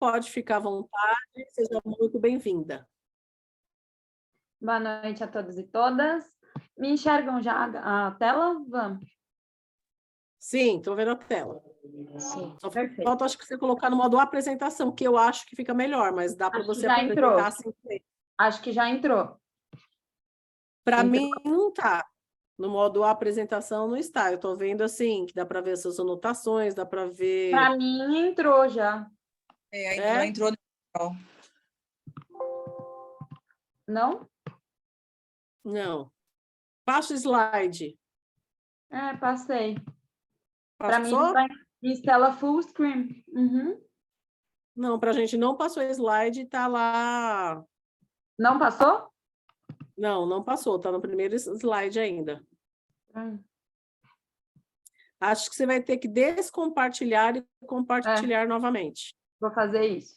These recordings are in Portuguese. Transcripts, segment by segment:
pode ficar à vontade, seja muito bem-vinda. Boa noite a todos e todas. Me enxergam já a tela? Vamos. Sim, estou vendo a tela. Sim, Só perfeito. falta, acho que você colocar no modo apresentação, que eu acho que fica melhor, mas dá para Acho que você já entrou. apresentar assim. Acho que já entrou. Para mim, não está. No modo apresentação, não está. Eu estou vendo assim, que dá para ver essas anotações, dá para ver... Para mim, entrou já. Ainda não entrou. Não? Não. Passa o slide. Passei. Para mim, Passou? está em tela full screen. Uhum. Não, para a gente não passou o slide, está lá... Não passou? Não, não passou, está no primeiro slide ainda. Acho que você vai ter que descompartilhar e compartilhar novamente. Vou fazer isso.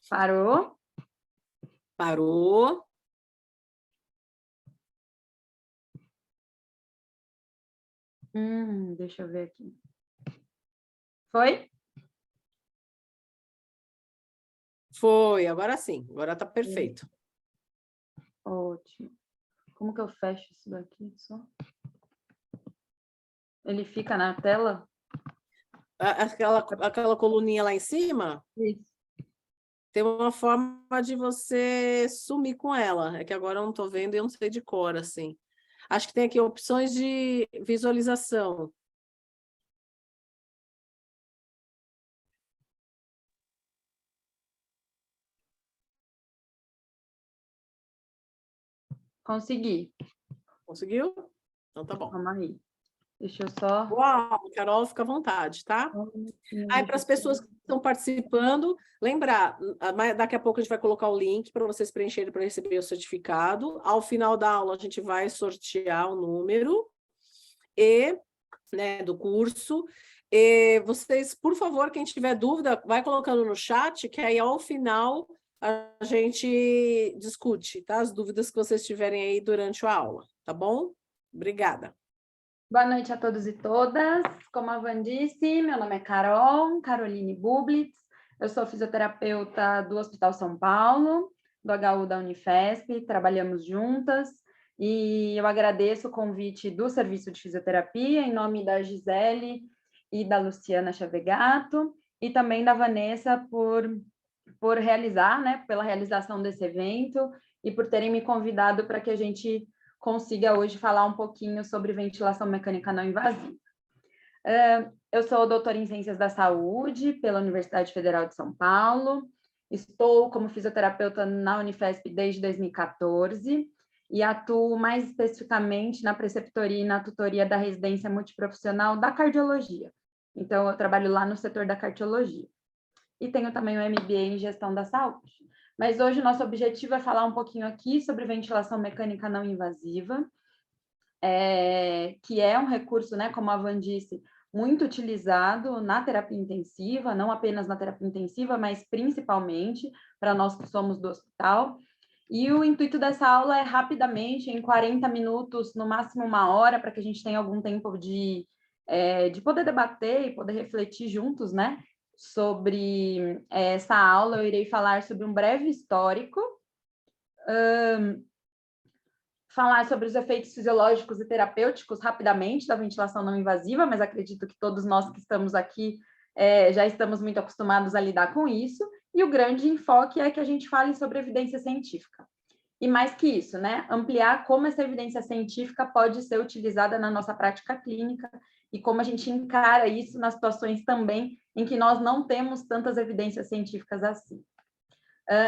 Parou? Parou. Deixa eu ver aqui. Foi? Foi, agora sim. Agora está perfeito. Ótimo. Como que eu fecho isso daqui só? Ele fica na tela? Aquela coluninha lá em cima, Isso. tem uma forma de você sumir com ela. É que agora eu não estou vendo e eu não sei de cor, assim. Acho que tem aqui opções de visualização. Consegui. Conseguiu? Então tá bom. Calma aí. Deixa eu só... Uau, Carol, fica à vontade, tá? Aí, para as pessoas que estão participando, lembrar, daqui a pouco a gente vai colocar o link para vocês preencherem para receber o certificado. Ao final da aula, a gente vai sortear o número do curso. E vocês, por favor, quem tiver dúvida, vai colocando no chat, que aí, ao final, a gente discute, tá? As dúvidas que vocês tiverem aí durante a aula, tá bom? Obrigada. Boa noite a todos e todas. Como a Van disse, meu nome é Carol, Caroline Bublitz. Eu sou fisioterapeuta do Hospital São Paulo, do HU da Unifesp, trabalhamos juntas. E eu agradeço o convite do Serviço de Fisioterapia, em nome da Gisele e da Luciana Chavegato, e também da Vanessa por realizar, né, pela realização desse evento e por terem me convidado para que a gente consiga hoje falar um pouquinho sobre ventilação mecânica não invasiva. Eu sou doutora em Ciências da Saúde pela Universidade Federal de São Paulo, estou como fisioterapeuta na Unifesp desde 2014 e atuo mais especificamente na preceptoria e na tutoria da residência multiprofissional da cardiologia. Então, eu trabalho lá no setor da cardiologia. E tenho também o MBA em Gestão da Saúde. Mas hoje o nosso objetivo é falar um pouquinho aqui sobre ventilação mecânica não invasiva, que é um recurso, né, como a Van disse, muito utilizado na terapia intensiva, não apenas na terapia intensiva, mas principalmente para nós que somos do hospital. E o intuito dessa aula é rapidamente, em 40 minutos, no máximo 1 hora, para que a gente tenha algum tempo de poder debater e poder refletir juntos, né? Sobre essa aula, eu irei falar sobre um breve histórico, falar sobre os efeitos fisiológicos e terapêuticos rapidamente da ventilação não invasiva, mas acredito que todos nós que estamos aqui já estamos muito acostumados a lidar com isso, e o grande enfoque é que a gente fale sobre evidência científica. E mais que isso, né? Ampliar como essa evidência científica pode ser utilizada na nossa prática clínica e como a gente encara isso nas situações também em que nós não temos tantas evidências científicas assim.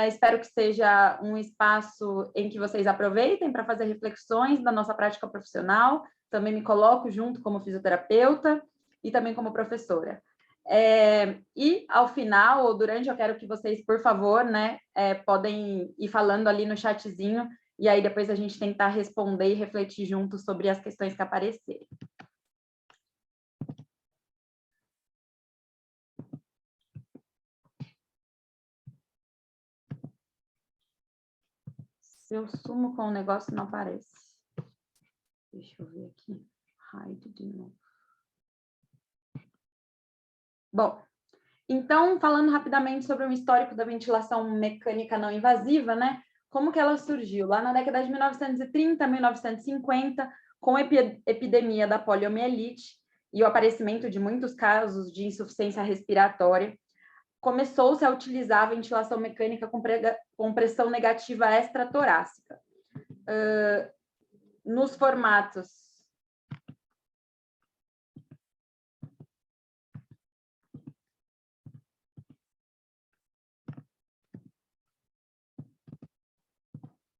Espero que seja um espaço em que vocês aproveitem para fazer reflexões da nossa prática profissional. Também me coloco junto como fisioterapeuta e também como professora. E ao final, ou durante, eu quero que vocês, por favor, né, podem ir falando ali no chatzinho, e aí depois a gente tentar responder e refletir junto sobre as questões que aparecerem. Se eu sumo com o negócio, não aparece. Deixa eu ver aqui. Hide de novo. Bom, Então, falando rapidamente sobre um histórico da ventilação mecânica não invasiva, né? Como que ela surgiu? Lá na década de 1930, 1950, com a epidemia da poliomielite e o aparecimento de muitos casos de insuficiência respiratória, começou-se a utilizar a ventilação mecânica com pressão negativa extratorácica. Nos formatos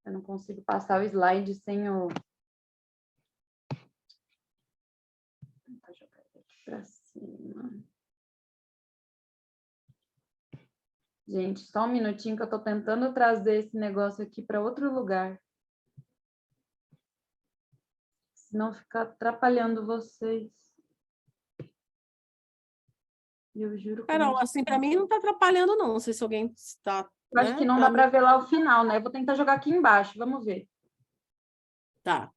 eu não consigo passar o slide sem o... Vou jogar aqui para cima. Gente, só um minutinho que eu estou tentando trazer esse negócio aqui para outro lugar. Senão ficar atrapalhando vocês. E eu juro que... Carol, assim, para mim não está atrapalhando, não. Não sei se alguém está... Eu acho que não dá para ver lá o final, né? Eu vou tentar jogar aqui embaixo, vamos ver. Tá.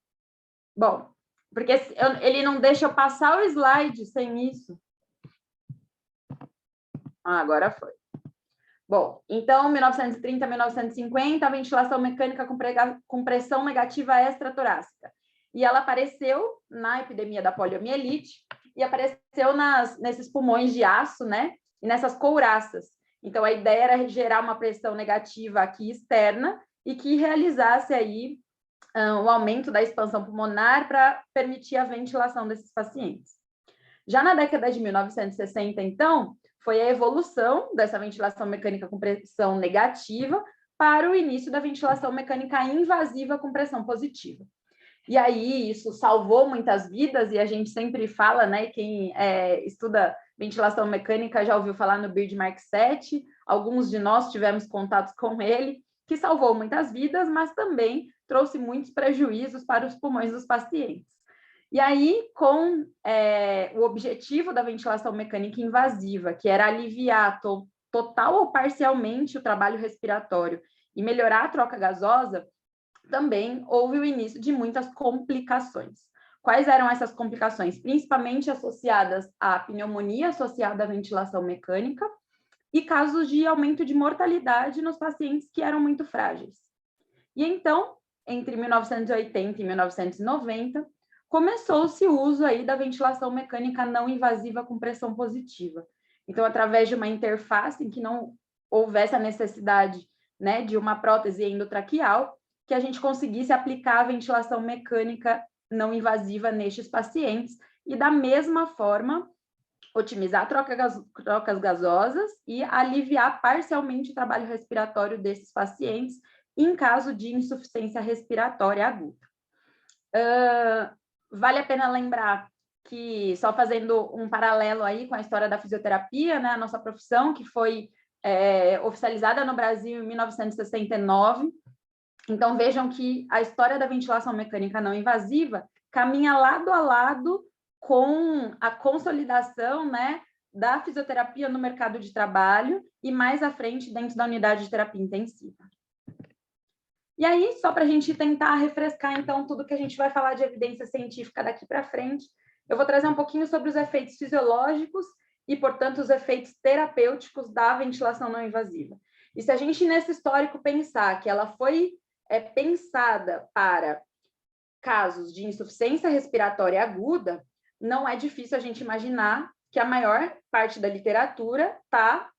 Bom, porque ele não deixa eu passar o slide sem isso. Ah, agora foi. Bom, então, 1930, 1950, a ventilação mecânica com pressão negativa extratorácica. E ela apareceu na epidemia da poliomielite e apareceu nesses pulmões de aço, né? E nessas couraças. Então, a ideia era gerar uma pressão negativa aqui externa e que realizasse aí o aumento da expansão pulmonar para permitir a ventilação desses pacientes. Já na década de 1960, então, foi a evolução dessa ventilação mecânica com pressão negativa para o início da ventilação mecânica invasiva com pressão positiva. E aí isso salvou muitas vidas, e a gente sempre fala, né, quem estuda ventilação mecânica já ouviu falar no Birdmark 7, alguns de nós tivemos contatos com ele, que salvou muitas vidas, mas também trouxe muitos prejuízos para os pulmões dos pacientes. E aí, com o objetivo da ventilação mecânica invasiva, que era aliviar total ou parcialmente o trabalho respiratório e melhorar a troca gasosa, também houve o início de muitas complicações. Quais eram essas complicações? Principalmente associadas à pneumonia associada à ventilação mecânica e casos de aumento de mortalidade nos pacientes que eram muito frágeis. E então, entre 1980 e 1990, começou-se o uso aí da ventilação mecânica não invasiva com pressão positiva. Então, através de uma interface em que não houvesse a necessidade, né, de uma prótese endotraqueal, que a gente conseguisse aplicar a ventilação mecânica não invasiva nestes pacientes e, da mesma forma, otimizar trocas gasosas e aliviar parcialmente o trabalho respiratório desses pacientes em caso de insuficiência respiratória aguda. Vale a pena lembrar que, só fazendo um paralelo aí com a história da fisioterapia, né, a nossa profissão, que foi oficializada no Brasil em 1969, então vejam que a história da ventilação mecânica não invasiva caminha lado a lado com a consolidação, né, da fisioterapia no mercado de trabalho e mais à frente dentro da unidade de terapia intensiva. E aí, só para a gente tentar refrescar, então, tudo que a gente vai falar de evidência científica daqui para frente, eu vou trazer um pouquinho sobre os efeitos fisiológicos e, portanto, os efeitos terapêuticos da ventilação não invasiva. E se a gente, nesse histórico, pensar que ela foi pensada para casos de insuficiência respiratória aguda, não é difícil a gente imaginar que a maior parte da literatura está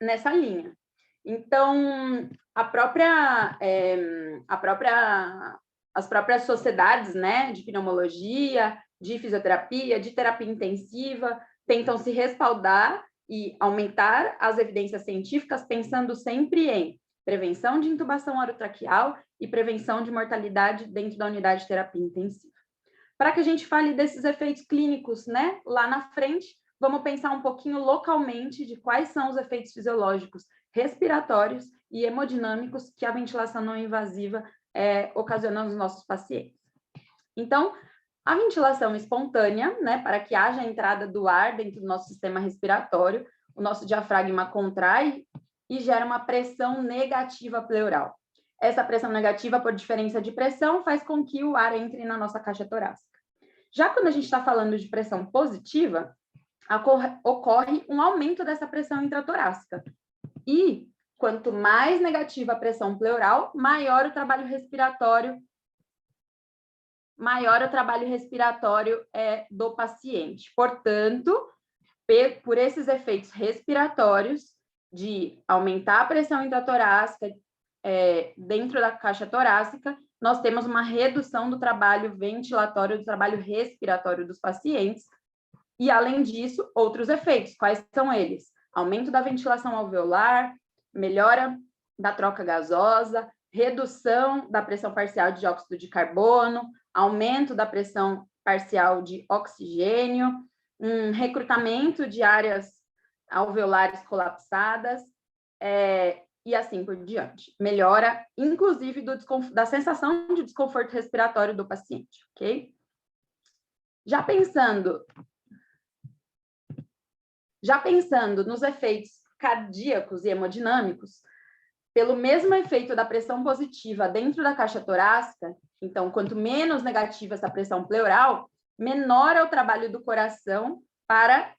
nessa linha. Então, as próprias sociedades, né, de pneumologia, de fisioterapia, de terapia intensiva, tentam se respaldar e aumentar as evidências científicas, pensando sempre em prevenção de intubação orotraqueal e prevenção de mortalidade dentro da unidade de terapia intensiva. Para que a gente fale desses efeitos clínicos, né, lá na frente, vamos pensar um pouquinho localmente de quais são os efeitos fisiológicos respiratórios e hemodinâmicos que a ventilação não invasiva ocasiona nos nossos pacientes. Então, a ventilação espontânea, né, para que haja a entrada do ar dentro do nosso sistema respiratório, o nosso diafragma contrai e gera uma pressão negativa pleural. Essa pressão negativa, por diferença de pressão, faz com que o ar entre na nossa caixa torácica. Já quando a gente está falando de pressão positiva, ocorre um aumento dessa pressão intratorácica. E quanto mais negativa a pressão pleural, maior o trabalho respiratório do paciente. Portanto, por esses efeitos respiratórios, de aumentar a pressão intratorácica dentro da caixa torácica, nós temos uma redução do trabalho ventilatório, do trabalho respiratório dos pacientes, e, além disso, outros efeitos. Quais são eles? Aumento da ventilação alveolar, melhora da troca gasosa, redução da pressão parcial de dióxido de carbono, aumento da pressão parcial de oxigênio, recrutamento de áreas alveolares colapsadas, e assim por diante. Melhora, inclusive, da sensação de desconforto respiratório do paciente, ok? Já pensando nos efeitos cardíacos e hemodinâmicos, pelo mesmo efeito da pressão positiva dentro da caixa torácica, então, quanto menos negativa essa pressão pleural, menor é o trabalho do coração para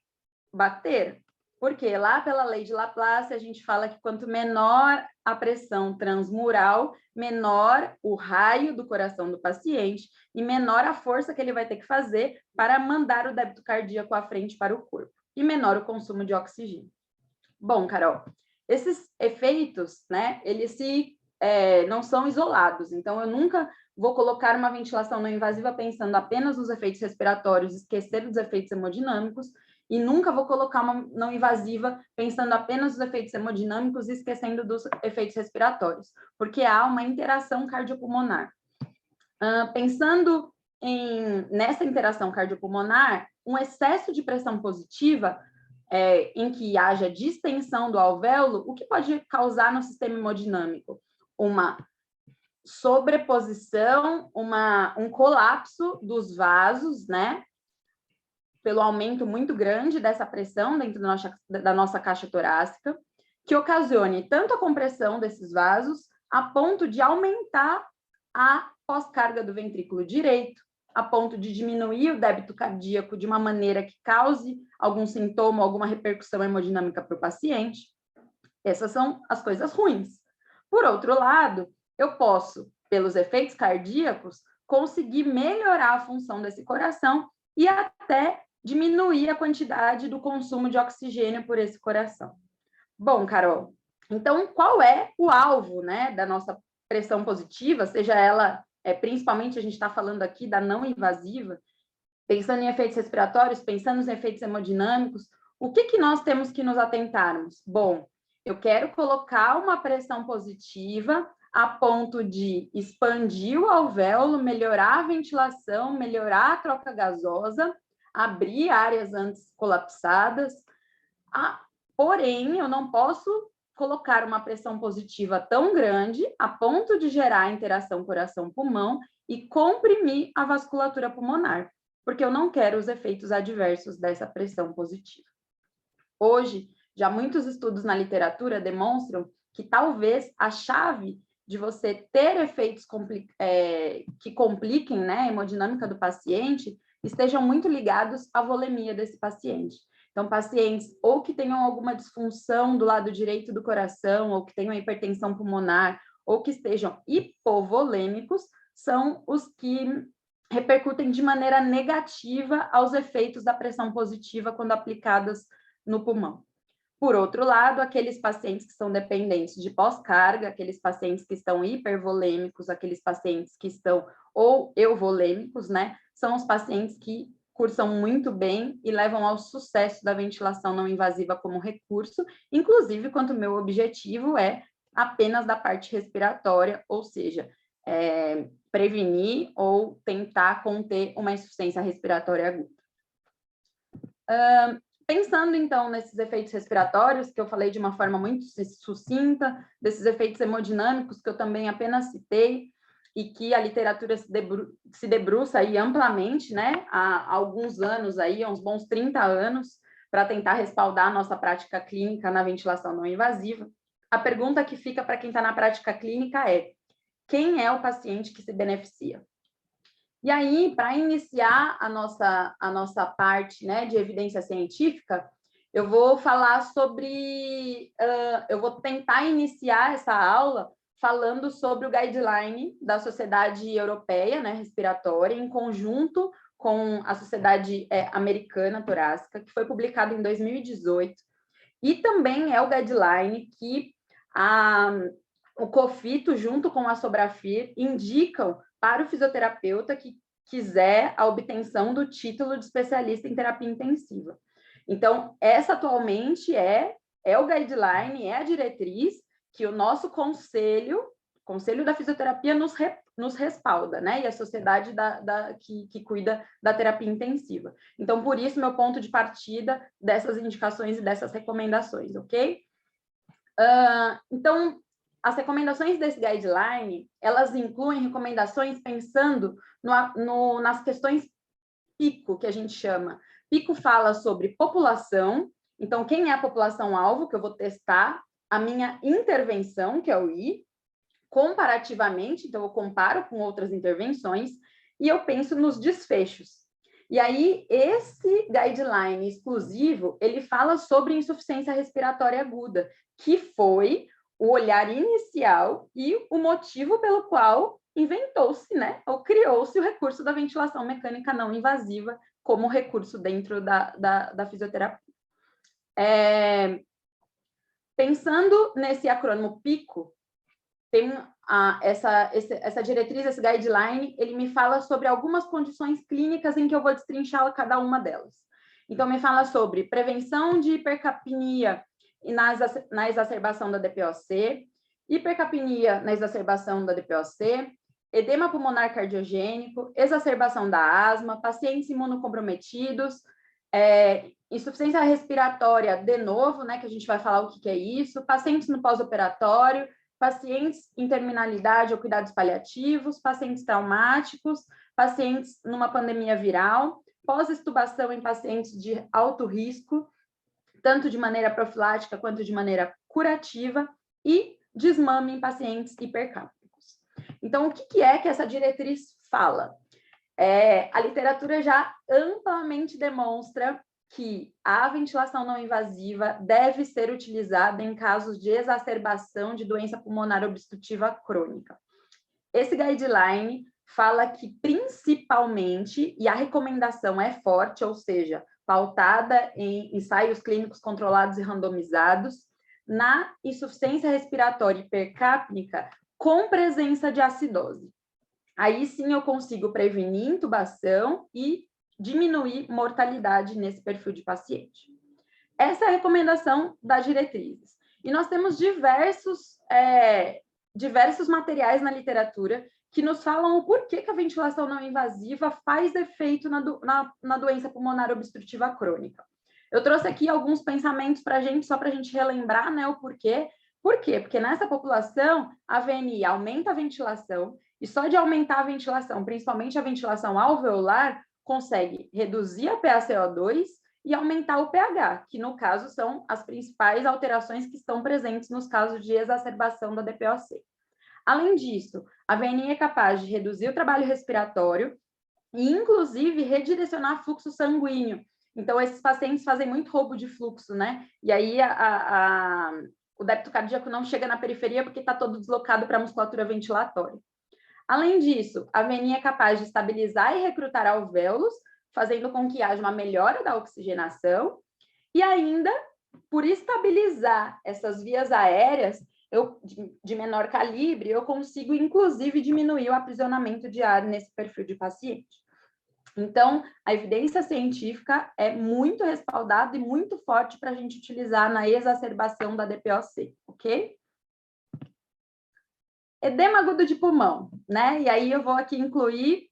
bater. Porque lá pela lei de Laplace, a gente fala que quanto menor a pressão transmural, menor o raio do coração do paciente e menor a força que ele vai ter que fazer para mandar o débito cardíaco à frente para o corpo. E menor o consumo de oxigênio. Bom, Carol, esses efeitos, né, eles não são isolados. Então, eu nunca vou colocar uma ventilação não invasiva pensando apenas nos efeitos respiratórios, esquecer dos efeitos hemodinâmicos, e nunca vou colocar uma não invasiva pensando apenas nos efeitos hemodinâmicos e esquecendo dos efeitos respiratórios, porque há uma interação cardiopulmonar. Pensando nessa interação cardiopulmonar, um excesso de pressão positiva, em que haja distensão do alvéolo, o que pode causar no sistema hemodinâmico? Uma sobreposição, um colapso dos vasos, né? Pelo aumento muito grande dessa pressão dentro da nossa caixa torácica, que ocasione tanto a compressão desses vasos, a ponto de aumentar a pós-carga do ventrículo direito, a ponto de diminuir o débito cardíaco de uma maneira que cause algum sintoma, alguma repercussão hemodinâmica para o paciente. Essas são as coisas ruins. Por outro lado, eu posso, pelos efeitos cardíacos, conseguir melhorar a função desse coração e até diminuir a quantidade do consumo de oxigênio por esse coração. Bom, Carol, então qual é o alvo, né, da nossa pressão positiva, seja ela, principalmente a gente está falando aqui da não invasiva, pensando em efeitos respiratórios, pensando nos efeitos hemodinâmicos, o que nós temos que nos atentarmos? Bom, eu quero colocar uma pressão positiva a ponto de expandir o alvéolo, melhorar a ventilação, melhorar a troca gasosa, abrir áreas antes colapsadas. Porém, eu não posso colocar uma pressão positiva tão grande a ponto de gerar interação coração-pulmão e comprimir a vasculatura pulmonar, porque eu não quero os efeitos adversos dessa pressão positiva. Hoje, já muitos estudos na literatura demonstram que talvez a chave de você ter efeitos que compliquem, né, a hemodinâmica do paciente estejam muito ligados à volemia desse paciente. Então, pacientes ou que tenham alguma disfunção do lado direito do coração, ou que tenham hipertensão pulmonar, ou que estejam hipovolêmicos, são os que repercutem de maneira negativa aos efeitos da pressão positiva quando aplicadas no pulmão. Por outro lado, aqueles pacientes que são dependentes de pós-carga, aqueles pacientes que estão hipervolêmicos, aqueles pacientes que estão ou euvolêmicos, né, são os pacientes que cursam muito bem e levam ao sucesso da ventilação não invasiva como recurso, inclusive quando o meu objetivo é apenas da parte respiratória, ou seja, prevenir ou tentar conter uma insuficiência respiratória aguda. Pensando, então, nesses efeitos respiratórios, que eu falei de uma forma muito sucinta, desses efeitos hemodinâmicos, que eu também apenas citei, e que a literatura se debruça aí amplamente, né, há alguns anos, aí, há uns bons 30 anos, para tentar respaldar a nossa prática clínica na ventilação não invasiva. A pergunta que fica para quem está na prática clínica é: quem é o paciente que se beneficia? E aí, para iniciar a nossa parte, né, de evidência científica, eu vou falar sobre... eu vou tentar iniciar essa aula falando sobre o guideline da Sociedade Europeia, né, Respiratória, em conjunto com a Sociedade Americana Torácica, que foi publicado em 2018, e também é o guideline que o COFITO, junto com a Sobrafir, indicam para o fisioterapeuta que quiser a obtenção do título de especialista em terapia intensiva. Então, essa atualmente é o guideline, é a diretriz que o nosso Conselho da Fisioterapia nos respalda, né? E a sociedade que cuida da terapia intensiva. Então, por isso, meu ponto de partida dessas indicações e dessas recomendações, ok? Então, as recomendações desse guideline, elas incluem recomendações pensando nas questões PICO, que a gente chama. PICO fala sobre população, então, quem é a população-alvo, que eu vou testar, a minha intervenção, que é o I, comparativamente, então eu comparo com outras intervenções, e eu penso nos desfechos. E aí, esse guideline exclusivo, ele fala sobre insuficiência respiratória aguda, que foi o olhar inicial e o motivo pelo qual inventou-se, né, ou criou-se o recurso da ventilação mecânica não invasiva como recurso dentro da fisioterapia. Pensando nesse acrônimo PICO, tem essa diretriz, esse guideline, ele me fala sobre algumas condições clínicas em que eu vou destrinchar cada uma delas. Então, me fala sobre prevenção de hipercapnia na exacerbação da DPOC, hipercapnia na exacerbação da DPOC, edema pulmonar cardiogênico, exacerbação da asma, pacientes imunocomprometidos, insuficiência respiratória de novo, né, que a gente vai falar o que é isso, pacientes no pós-operatório, pacientes em terminalidade ou cuidados paliativos, pacientes traumáticos, pacientes numa pandemia viral, pós-extubação em pacientes de alto risco, tanto de maneira profilática quanto de maneira curativa, e desmame em pacientes hipercápnicos. Então, o que é que essa diretriz fala? A literatura já amplamente demonstra que a ventilação não invasiva deve ser utilizada em casos de exacerbação de doença pulmonar obstrutiva crônica. Esse guideline fala que, principalmente, e a recomendação é forte, ou seja, pautada em ensaios clínicos controlados e randomizados, na insuficiência respiratória hipercápnica com presença de acidose. Aí sim eu consigo prevenir intubação e diminuir mortalidade nesse perfil de paciente. Essa é a recomendação das diretrizes. E nós temos diversos materiais na literatura que nos falam o porquê que a ventilação não invasiva faz efeito na doença pulmonar obstrutiva crônica. Eu trouxe aqui alguns pensamentos para a gente, só para a gente relembrar, né, o porquê. Por quê? Porque nessa população, a VNI aumenta a ventilação, e só de aumentar a ventilação, principalmente a ventilação alveolar, consegue reduzir a PaCO2 e aumentar o pH, que no caso são as principais alterações que estão presentes nos casos de exacerbação da DPOC. Além disso, a VNI é capaz de reduzir o trabalho respiratório e, inclusive, redirecionar fluxo sanguíneo. Então, esses pacientes fazem muito roubo de fluxo, né? E aí o débito cardíaco não chega na periferia porque está todo deslocado para a musculatura ventilatória. Além disso, a VNI é capaz de estabilizar e recrutar alvéolos, fazendo com que haja uma melhora da oxigenação, e ainda, por estabilizar essas vias aéreas de menor calibre, eu consigo, inclusive, diminuir o aprisionamento de ar nesse perfil de paciente. Então, a evidência científica é muito respaldada e muito forte para a gente utilizar na exacerbação da DPOC, ok? Edema agudo de pulmão, né? E aí eu vou aqui incluir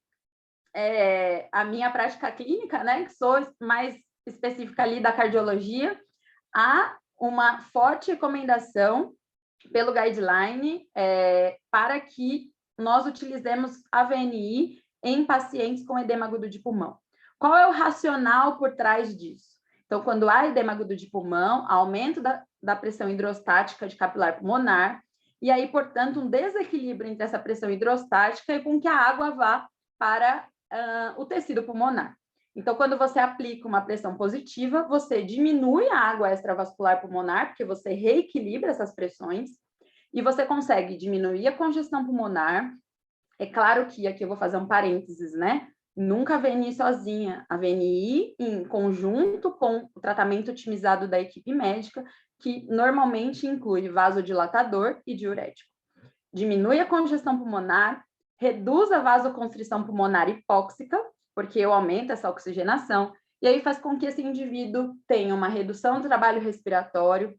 a minha prática clínica, né? Que sou mais específica ali da cardiologia. Há uma forte recomendação pelo guideline para que nós utilizemos a VNI em pacientes com edema agudo de pulmão. Qual é o racional por trás disso? Então, quando há edema agudo de pulmão, aumento da pressão hidrostática de capilar pulmonar, e aí, portanto, um desequilíbrio entre essa pressão hidrostática e com que a água vá para o tecido pulmonar. Então, quando você aplica uma pressão positiva, você diminui a água extravascular pulmonar, porque você reequilibra essas pressões, e você consegue diminuir a congestão pulmonar. É claro que aqui eu vou fazer um parênteses, né? Nunca a VNI sozinha, a VNI em conjunto com o tratamento otimizado da equipe médica, que normalmente inclui vasodilatador e diurético. Diminui a congestão pulmonar, reduz a vasoconstrição pulmonar hipóxica, porque eu aumento essa oxigenação, e aí faz com que esse indivíduo tenha uma redução do trabalho respiratório.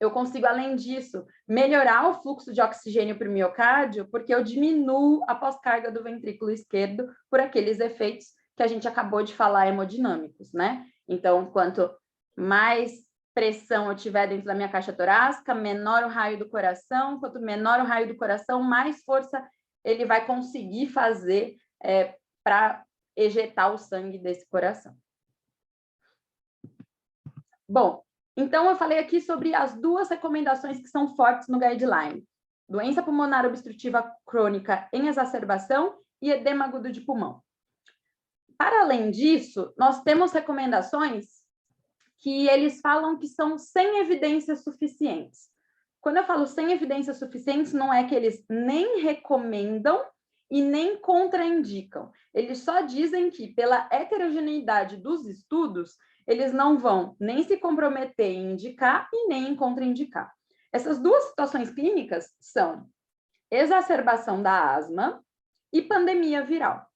Eu consigo, além disso, melhorar o fluxo de oxigênio para o miocárdio, porque eu diminuo a pós-carga do ventrículo esquerdo por aqueles efeitos que a gente acabou de falar, hemodinâmicos, né? Então, quanto mais pressão eu tiver dentro da minha caixa torácica, menor o raio do coração. Quanto menor o raio do coração, mais força ele vai conseguir fazer para ejetar o sangue desse coração. Bom, então eu falei aqui sobre as duas recomendações que são fortes no guideline: doença pulmonar obstrutiva crônica em exacerbação e edema agudo de pulmão. Para além disso, nós temos recomendações que eles falam que são sem evidências suficientes. Quando eu falo sem evidências suficientes, não é que eles nem recomendam e nem contraindicam. Eles só dizem que, pela heterogeneidade dos estudos, eles não vão nem se comprometer em indicar e nem em contraindicar. Essas duas situações clínicas são exacerbação da asma e pandemia viral.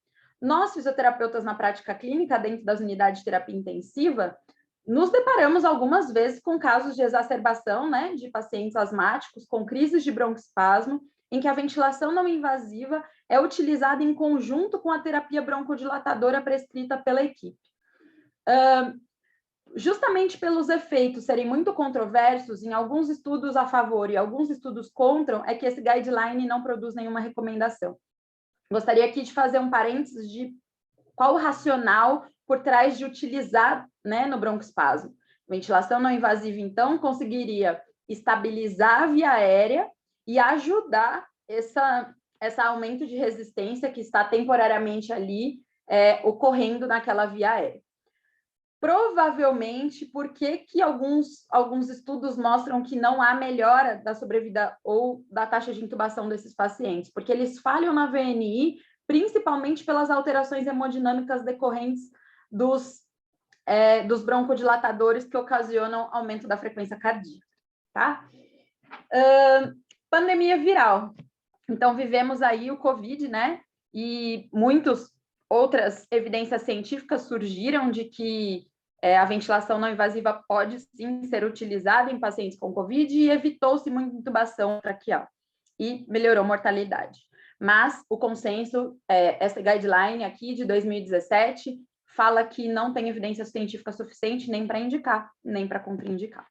Nós, fisioterapeutas na prática clínica, dentro das unidades de terapia intensiva, nos deparamos algumas vezes com casos de exacerbação, né, de pacientes asmáticos com crises de broncoespasmo, em que a ventilação não invasiva é utilizada em conjunto com a terapia broncodilatadora prescrita pela equipe. Justamente pelos efeitos serem muito controversos, em alguns estudos a favor e alguns estudos contra, é que esse guideline não produz nenhuma recomendação. Gostaria aqui de fazer um parênteses de qual o racional por trás de utilizar, né, no broncoespasmo. Ventilação não invasiva, então, conseguiria estabilizar a via aérea e ajudar esse aumento de resistência que está temporariamente ali ocorrendo naquela via aérea. Provavelmente, por que alguns estudos mostram que não há melhora da sobrevida ou da taxa de intubação desses pacientes? Porque eles falham na VNI, principalmente pelas alterações hemodinâmicas decorrentes dos broncodilatadores que ocasionam aumento da frequência cardíaca, tá? Pandemia viral. Então, vivemos aí o COVID, né? E muitas outras evidências científicas surgiram de que a ventilação não invasiva pode sim ser utilizada em pacientes com COVID e evitou-se muita intubação traqueal e melhorou a mortalidade. Mas o consenso, essa guideline aqui de 2017, fala que não tem evidência científica suficiente nem para indicar, nem para contraindicar.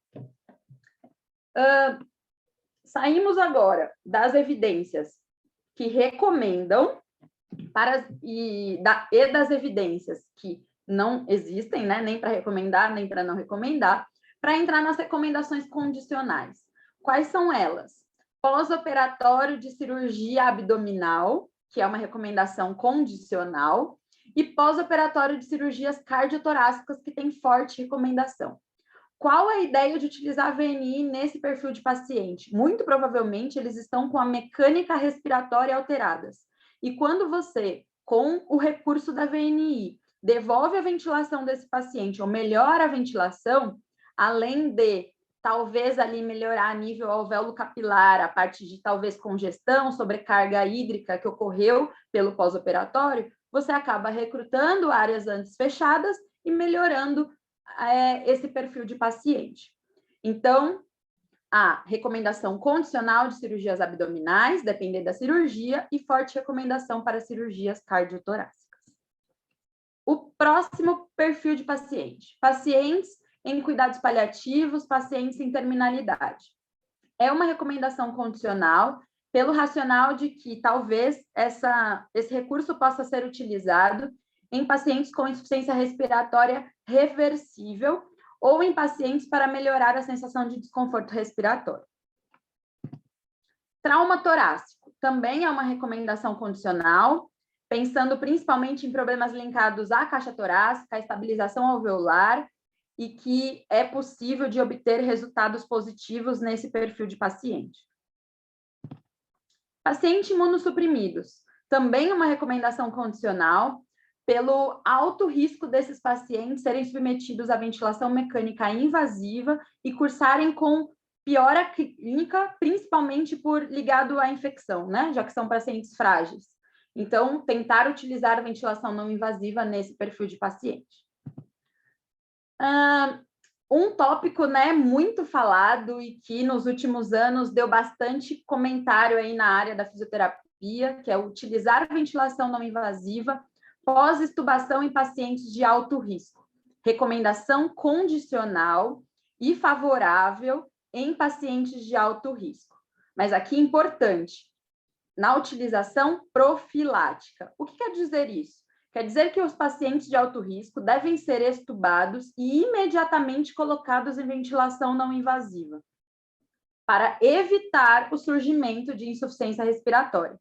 Saímos agora das evidências que recomendam e das evidências que não existem, né, nem para recomendar, nem para não recomendar, para entrar nas recomendações condicionais. Quais são elas? Pós-operatório de cirurgia abdominal, que é uma recomendação condicional, e pós-operatório de cirurgias cardiotorácicas, que tem forte recomendação. Qual a ideia de utilizar a VNI nesse perfil de paciente? Muito provavelmente eles estão com a mecânica respiratória alteradas. E quando você, com o recurso da VNI, devolve a ventilação desse paciente ou melhora a ventilação, além de talvez ali melhorar a nível alvéolo capilar, a parte de talvez congestão, sobrecarga hídrica que ocorreu pelo pós-operatório, você acaba recrutando áreas antes fechadas e melhorando esse perfil de paciente. Então, a recomendação condicional de cirurgias abdominais, depender da cirurgia, e forte recomendação para cirurgias cardiotorácicas. O próximo perfil de paciente. Pacientes em cuidados paliativos, pacientes em terminalidade. É uma recomendação condicional pelo racional de que talvez esse recurso possa ser utilizado em pacientes com insuficiência respiratória reversível ou em pacientes para melhorar a sensação de desconforto respiratório. Trauma torácico também é uma recomendação condicional pensando principalmente em problemas linkados à caixa torácica, à estabilização alveolar, e que é possível de obter resultados positivos nesse perfil de paciente. Paciente imunossuprimidos, também uma recomendação condicional, pelo alto risco desses pacientes serem submetidos à ventilação mecânica invasiva e cursarem com piora clínica, principalmente por ligado à infecção, né? Já que são pacientes frágeis. Então, tentar utilizar a ventilação não invasiva nesse perfil de paciente. Um tópico, né, muito falado e que nos últimos anos deu bastante comentário aí na área da fisioterapia, que é utilizar a ventilação não invasiva pós-extubação em pacientes de alto risco. Recomendação condicional e favorável em pacientes de alto risco. Mas aqui importante, na utilização profilática. O que quer dizer isso? Quer dizer que os pacientes de alto risco devem ser extubados e imediatamente colocados em ventilação não invasiva, para evitar o surgimento de insuficiência respiratória.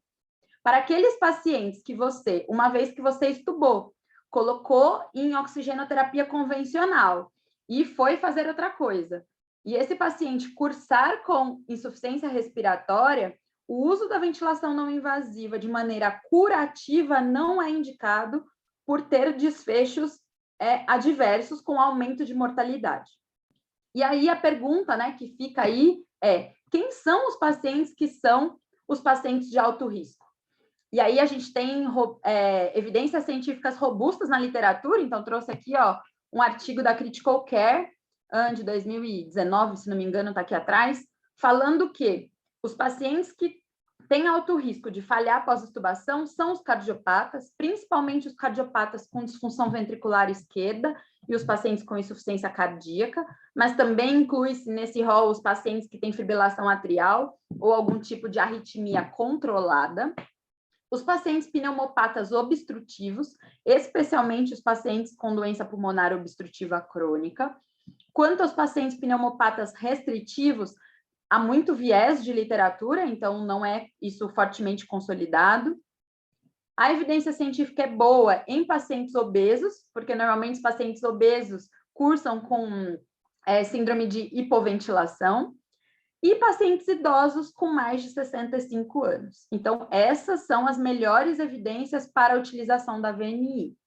Para aqueles pacientes que você, uma vez que você extubou, colocou em oxigenoterapia convencional e foi fazer outra coisa, e esse paciente cursar com insuficiência respiratória, o uso da ventilação não invasiva de maneira curativa não é indicado por ter desfechos adversos com aumento de mortalidade. E aí a pergunta, né, que fica aí é: quem são os pacientes que são os pacientes de alto risco? E aí a gente tem evidências científicas robustas na literatura, então trouxe aqui um artigo da Critical Care, de 2019, se não me engano, está aqui atrás, falando que os pacientes que têm alto risco de falhar após extubação são os cardiopatas, principalmente os cardiopatas com disfunção ventricular esquerda e os pacientes com insuficiência cardíaca, mas também inclui-se nesse rol os pacientes que têm fibrilação atrial ou algum tipo de arritmia controlada. Os pacientes pneumopatas obstrutivos, especialmente os pacientes com doença pulmonar obstrutiva crônica. Quanto aos pacientes pneumopatas restritivos, há muito viés de literatura, então não é isso fortemente consolidado. A evidência científica é boa em pacientes obesos, porque normalmente os pacientes obesos cursam com síndrome de hipoventilação, e pacientes idosos com mais de 65 anos. Então, essas são as melhores evidências para a utilização da VNI.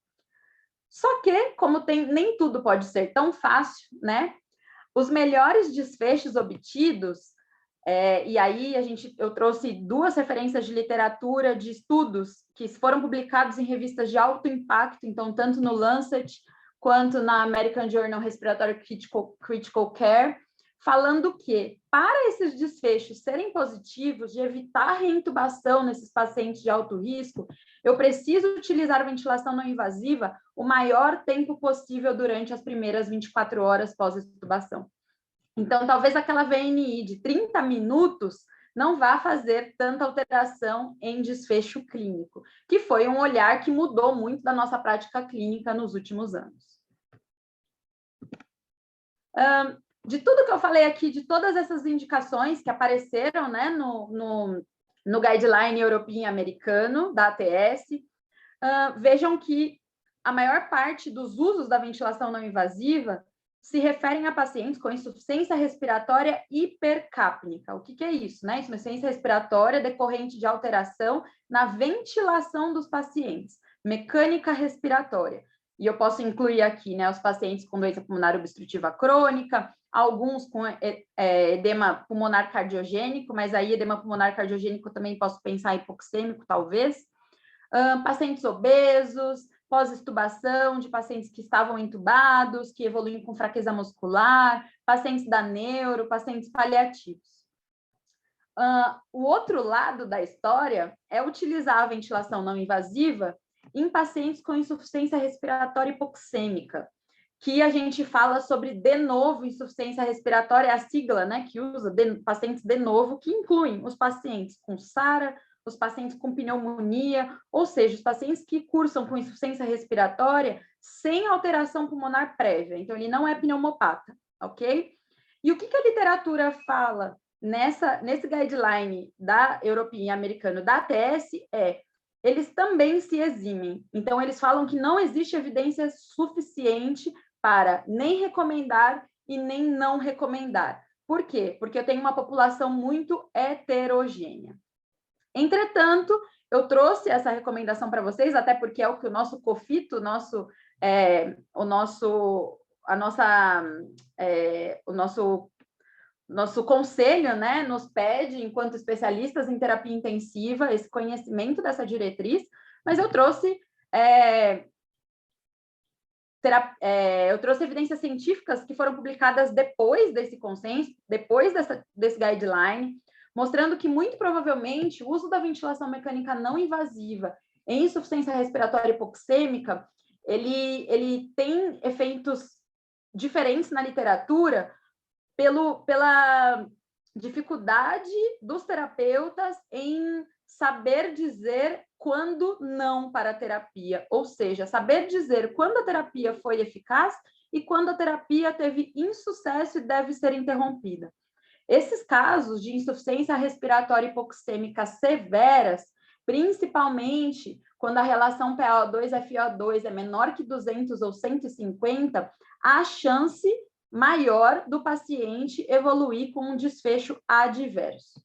Só que, como nem tudo pode ser tão fácil, né? Os melhores desfechos obtidos, e aí eu trouxe 2 referências de literatura, de estudos que foram publicados em revistas de alto impacto, então, tanto no Lancet quanto na American Journal Respiratory Critical Care, falando que, para esses desfechos serem positivos, de evitar reintubação nesses pacientes de alto risco, eu preciso utilizar a ventilação não invasiva o maior tempo possível durante as primeiras 24 horas pós-extubação. Então, talvez aquela VNI de 30 minutos não vá fazer tanta alteração em desfecho clínico, que foi um olhar que mudou muito da nossa prática clínica nos últimos anos. De tudo que eu falei aqui, de todas essas indicações que apareceram, né, no guideline europeu e americano da ATS, vejam que a maior parte dos usos da ventilação não invasiva se referem a pacientes com insuficiência respiratória hipercápnica. O que é isso, né? Insuficiência respiratória decorrente de alteração na ventilação dos pacientes, mecânica respiratória. E eu posso incluir aqui, né, os pacientes com doença pulmonar obstrutiva crônica, alguns com edema pulmonar cardiogênico, mas aí edema pulmonar cardiogênico também posso pensar hipoxêmico, talvez. Pacientes obesos, pós-extubação de pacientes que estavam entubados, que evoluem com fraqueza muscular, pacientes da neuro, pacientes paliativos. O outro lado da história é utilizar a ventilação não invasiva em pacientes com insuficiência respiratória hipoxêmica, que a gente fala sobre de novo insuficiência respiratória, a sigla, né, que usa pacientes de novo, que incluem os pacientes com SARA, os pacientes com pneumonia, ou seja, os pacientes que cursam com insuficiência respiratória sem alteração pulmonar prévia. Então, ele não é pneumopata, ok? E o que a literatura fala nesse guideline da europeu e americano da ATS é: eles também se eximem. Então, eles falam que não existe evidência suficiente para nem recomendar e nem não recomendar. Por quê? Porque eu tenho uma população muito heterogênea. Entretanto, eu trouxe essa recomendação para vocês, até porque é o que o nosso COFITO, o nosso conselho, né, nos pede, enquanto especialistas em terapia intensiva, esse conhecimento dessa diretriz, mas eu trouxe evidências científicas que foram publicadas depois desse consenso, depois desse guideline, mostrando que, muito provavelmente, o uso da ventilação mecânica não invasiva em insuficiência respiratória hipoxêmica, ele tem efeitos diferentes na literatura pela dificuldade dos terapeutas em saber dizer quando não para a terapia, ou seja, saber dizer quando a terapia foi eficaz e quando a terapia teve insucesso e deve ser interrompida. Esses casos de insuficiência respiratória hipoxêmica severas, principalmente quando a relação PaO2-FiO2 é menor que 200 ou 150, há a chance maior do paciente evoluir com um desfecho adverso.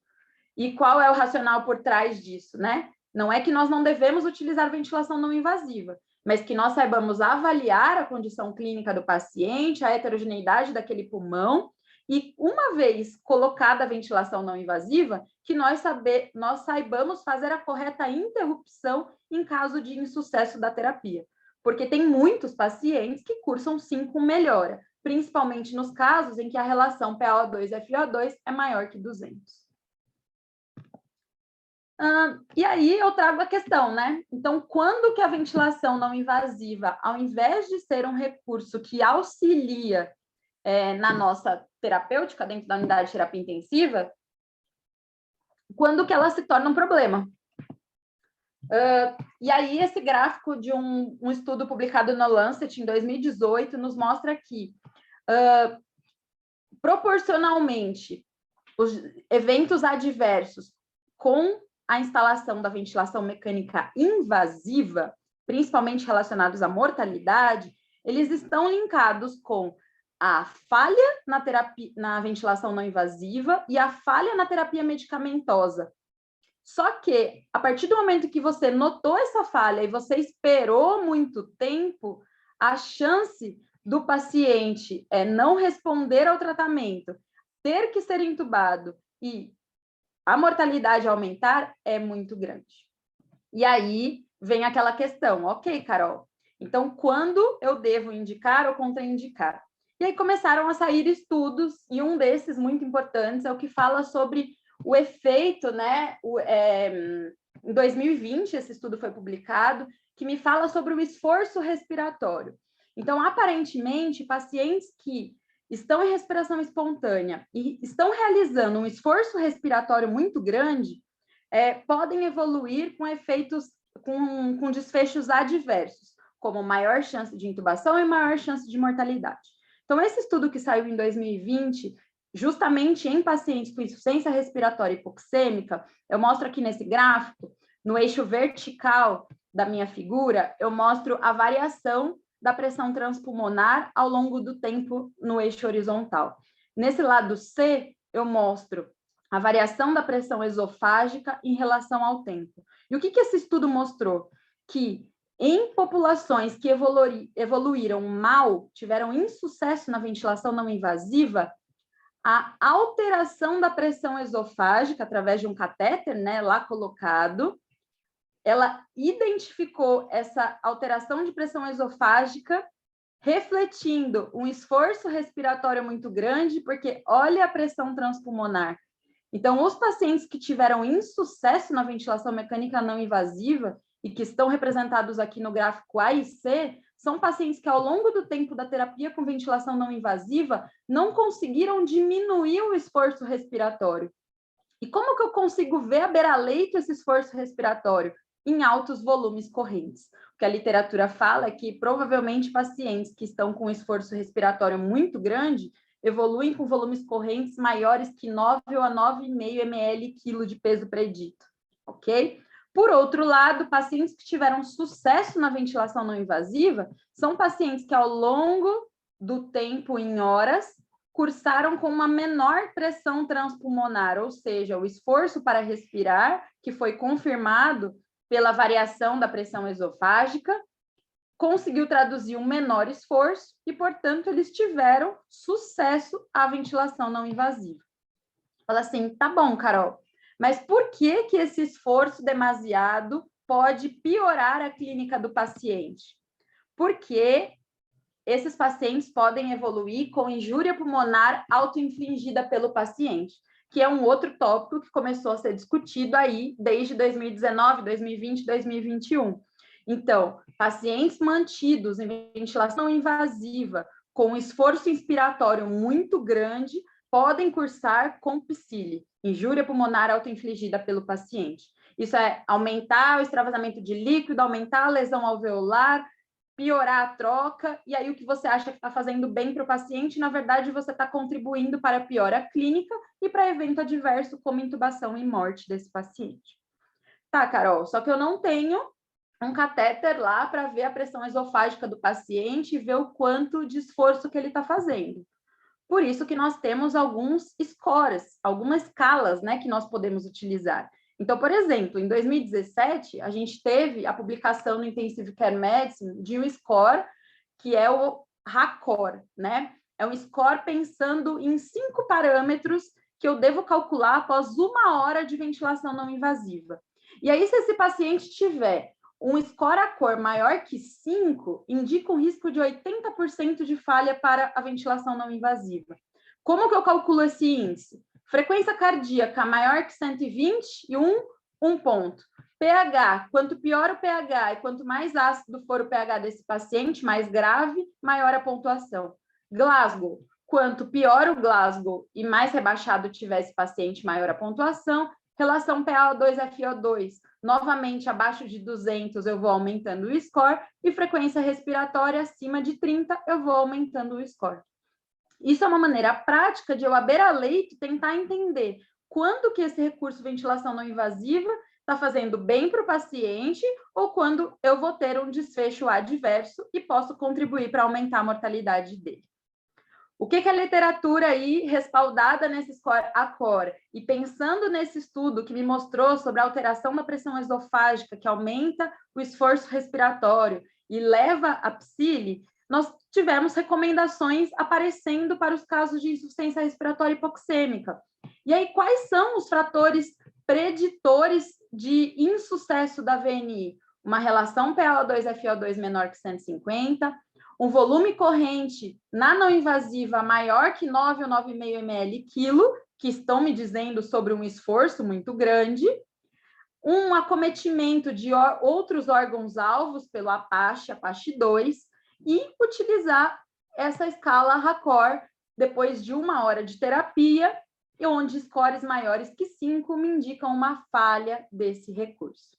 E qual é o racional por trás disso, né? Não é que nós não devemos utilizar ventilação não invasiva, mas que nós saibamos avaliar a condição clínica do paciente, a heterogeneidade daquele pulmão, e uma vez colocada a ventilação não invasiva, que nós saibamos fazer a correta interrupção em caso de insucesso da terapia. Porque tem muitos pacientes que cursam sim com melhora, principalmente nos casos em que a relação PaO2-FiO2 é maior que 200. E aí eu trago a questão, né? Então, quando que a ventilação não invasiva, ao invés de ser um recurso que auxilia na nossa terapêutica, dentro da unidade de terapia intensiva, quando que ela se torna um problema? E aí esse gráfico de um estudo publicado no Lancet em 2018 nos mostra que, proporcionalmente, os eventos adversos com a instalação da ventilação mecânica invasiva, principalmente relacionados à mortalidade, eles estão linkados com a falha na ventilação não invasiva e a falha na terapia medicamentosa. Só que, a partir do momento que você notou essa falha e você esperou muito tempo, a chance do paciente não responder ao tratamento, ter que ser entubado e a mortalidade aumentar é muito grande. E aí vem aquela questão, ok, Carol, então quando eu devo indicar ou contraindicar? E aí começaram a sair estudos, e um desses muito importantes é o que fala sobre o efeito, né? Em 2020, esse estudo foi publicado, que me fala sobre o esforço respiratório. Então, aparentemente, pacientes que estão em respiração espontânea e estão realizando um esforço respiratório muito grande, podem evoluir com efeitos, com desfechos adversos, como maior chance de intubação e maior chance de mortalidade. Então, esse estudo que saiu em 2020, justamente em pacientes com insuficiência respiratória hipoxêmica, eu mostro aqui nesse gráfico, no eixo vertical da minha figura, eu mostro a variação da pressão transpulmonar ao longo do tempo no eixo horizontal. Nesse lado C, eu mostro a variação da pressão esofágica em relação ao tempo. E o que esse estudo mostrou? Que em populações que evoluíram mal, tiveram insucesso na ventilação não invasiva, a alteração da pressão esofágica através de um catéter, né, lá colocado, ela identificou essa alteração de pressão esofágica, refletindo um esforço respiratório muito grande, porque olha a pressão transpulmonar. Então, os pacientes que tiveram insucesso na ventilação mecânica não invasiva, e que estão representados aqui no gráfico A e C, são pacientes que, ao longo do tempo da terapia com ventilação não invasiva, não conseguiram diminuir o esforço respiratório. E como que eu consigo ver a beira-leito esse esforço respiratório? Em altos volumes correntes. O que a literatura fala é que, provavelmente, pacientes que estão com esforço respiratório muito grande evoluem com volumes correntes maiores que 9 ou a 9,5 ml/quilo de peso predito, ok? Por outro lado, pacientes que tiveram sucesso na ventilação não invasiva são pacientes que, ao longo do tempo, em horas, cursaram com uma menor pressão transpulmonar, ou seja, o esforço para respirar, que foi confirmado pela variação da pressão esofágica, conseguiu traduzir um menor esforço e, portanto, eles tiveram sucesso à ventilação não invasiva. Fala assim, tá bom, Carol, mas por que que esse esforço demasiado pode piorar a clínica do paciente? Porque esses pacientes podem evoluir com injúria pulmonar autoinfligida pelo paciente, que é um outro tópico que começou a ser discutido aí desde 2019, 2020, 2021. Então, pacientes mantidos em ventilação invasiva com esforço inspiratório muito grande podem cursar com PSILI, injúria pulmonar autoinfligida pelo paciente. Isso é aumentar o extravasamento de líquido, aumentar a lesão alveolar, piorar a troca, e aí o que você acha que está fazendo bem para o paciente, na verdade, você está contribuindo para a piora clínica e para evento adverso, como intubação e morte desse paciente. Tá, Carol, só que eu não tenho um catéter lá para ver a pressão esofágica do paciente e ver o quanto de esforço que ele está fazendo. Por isso que nós temos alguns scores, algumas escalas, né, que nós podemos utilizar. Então, por exemplo, em 2017, a gente teve a publicação no Intensive Care Medicine de um score que é o RACOR, né? É um score pensando em 5 parâmetros que eu devo calcular após 1 hora de ventilação não invasiva. E aí, se esse paciente tiver um score ACOR maior que 5, indica um risco de 80% de falha para a ventilação não invasiva. Como que eu calculo esse índice? Frequência cardíaca maior que 120 e 1 ponto. pH, quanto pior o pH e quanto mais ácido for o pH desse paciente, mais grave, maior a pontuação. Glasgow, quanto pior o Glasgow e mais rebaixado tiver esse paciente, maior a pontuação. Relação PaO2-FiO2, novamente abaixo de 200 eu vou aumentando o score e frequência respiratória acima de 30 eu vou aumentando o score. Isso é uma maneira prática de eu, à beira-leito, tentar entender quando que esse recurso ventilação não invasiva está fazendo bem para o paciente ou quando eu vou ter um desfecho adverso e posso contribuir para aumentar a mortalidade dele. O que a literatura aí respaldada nesse score ACOR e pensando nesse estudo que me mostrou sobre a alteração da pressão esofágica que aumenta o esforço respiratório e leva a PSILI, nós tivemos recomendações aparecendo para os casos de insuficiência respiratória hipoxêmica. E aí, quais são os fatores preditores de insucesso da VNI? Uma relação PaO2-FiO2 menor que 150, um volume corrente na não invasiva maior que 9 ou 9,5 ml quilo, que estão me dizendo sobre um esforço muito grande, um acometimento de outros órgãos-alvos pelo Apache 2, e utilizar essa escala RACOR depois de 1 hora de terapia, onde scores maiores que 5 me indicam uma falha desse recurso.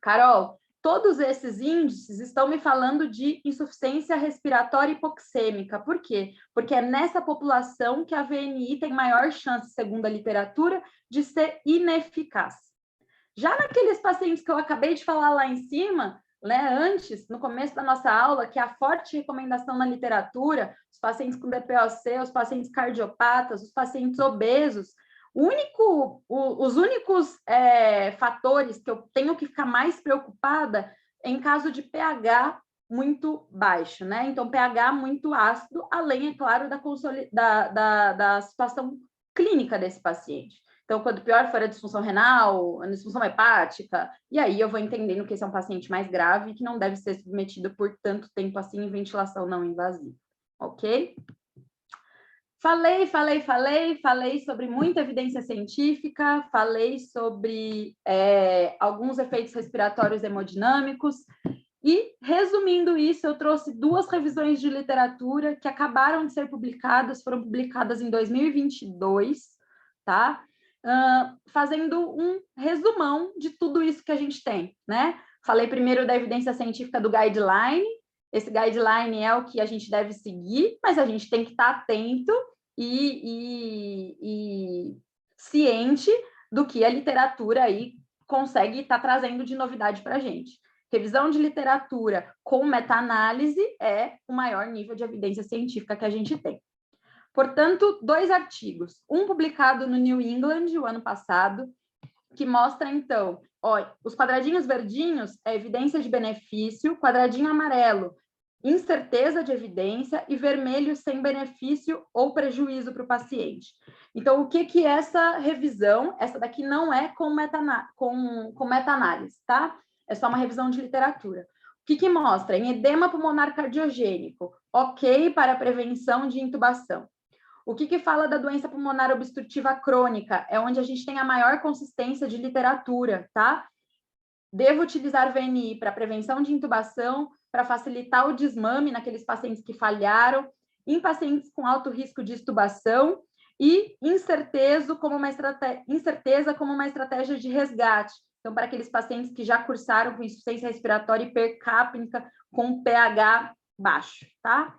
Carol, todos esses índices estão me falando de insuficiência respiratória hipoxêmica. Por quê? Porque é nessa população que a VNI tem maior chance, segundo a literatura, de ser ineficaz. Já naqueles pacientes que eu acabei de falar lá em cima, né, antes, no começo da nossa aula, que a forte recomendação na literatura, os pacientes com DPOC, os pacientes cardiopatas, os pacientes obesos, os únicos fatores que eu tenho que ficar mais preocupada é em caso de pH muito baixo, né? Então, pH muito ácido, além, é claro, da situação clínica desse paciente. Então, quanto pior for a disfunção renal, a disfunção hepática, e aí eu vou entendendo que esse é um paciente mais grave e que não deve ser submetido por tanto tempo assim em ventilação não invasiva, ok? Falei sobre muita evidência científica, falei sobre alguns efeitos respiratórios hemodinâmicos, e, resumindo isso, eu trouxe 2 revisões de literatura que acabaram de ser publicadas, foram publicadas em 2022, tá? Fazendo um resumão de tudo isso que a gente tem, né? Falei primeiro da evidência científica do guideline. Esse guideline é o que a gente deve seguir, mas a gente tem que estar atento e ciente do que a literatura aí consegue estar trazendo de novidade para a gente. Revisão de literatura com meta-análise é o maior nível de evidência científica que a gente tem. Portanto, 2 artigos, um publicado no New England o ano passado, que mostra, então, os quadradinhos verdinhos é evidência de benefício, quadradinho amarelo, incerteza de evidência, e vermelho sem benefício ou prejuízo para o paciente. Então, o que é essa revisão? Essa daqui não é com meta-análise, tá? É só uma revisão de literatura. O que mostra? Em edema pulmonar cardiogênico, ok para prevenção de intubação. O que fala da doença pulmonar obstrutiva crônica? É onde a gente tem a maior consistência de literatura, tá? Devo utilizar VNI para prevenção de intubação, para facilitar o desmame naqueles pacientes que falharam, em pacientes com alto risco de extubação, e incerteza como uma estratégia de resgate. Então, para aqueles pacientes que já cursaram com insuficiência respiratória hipercápnica com pH baixo, tá?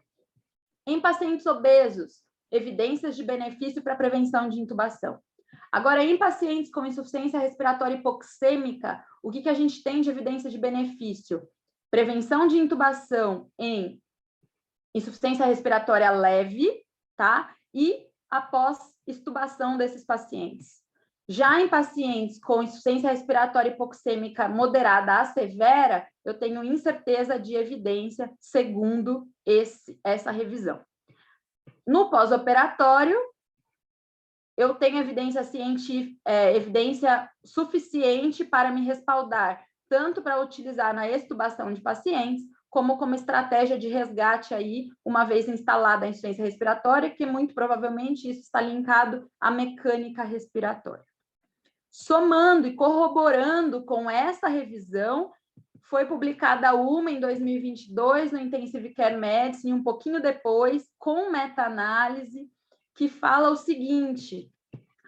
Em pacientes obesos, evidências de benefício para prevenção de intubação. Agora, em pacientes com insuficiência respiratória hipoxêmica, o que a gente tem de evidência de benefício? Prevenção de intubação em insuficiência respiratória leve, tá? E após extubação desses pacientes. Já em pacientes com insuficiência respiratória hipoxêmica moderada a severa, eu tenho incerteza de evidência segundo essa revisão. No pós-operatório, eu tenho evidência científica, evidência suficiente para me respaldar, tanto para utilizar na extubação de pacientes, como estratégia de resgate aí, uma vez instalada a insuficiência respiratória, que muito provavelmente isso está linkado à mecânica respiratória. Somando e corroborando com essa revisão, foi publicada uma em 2022 no Intensive Care Medicine, um pouquinho depois, com meta-análise, que fala o seguinte: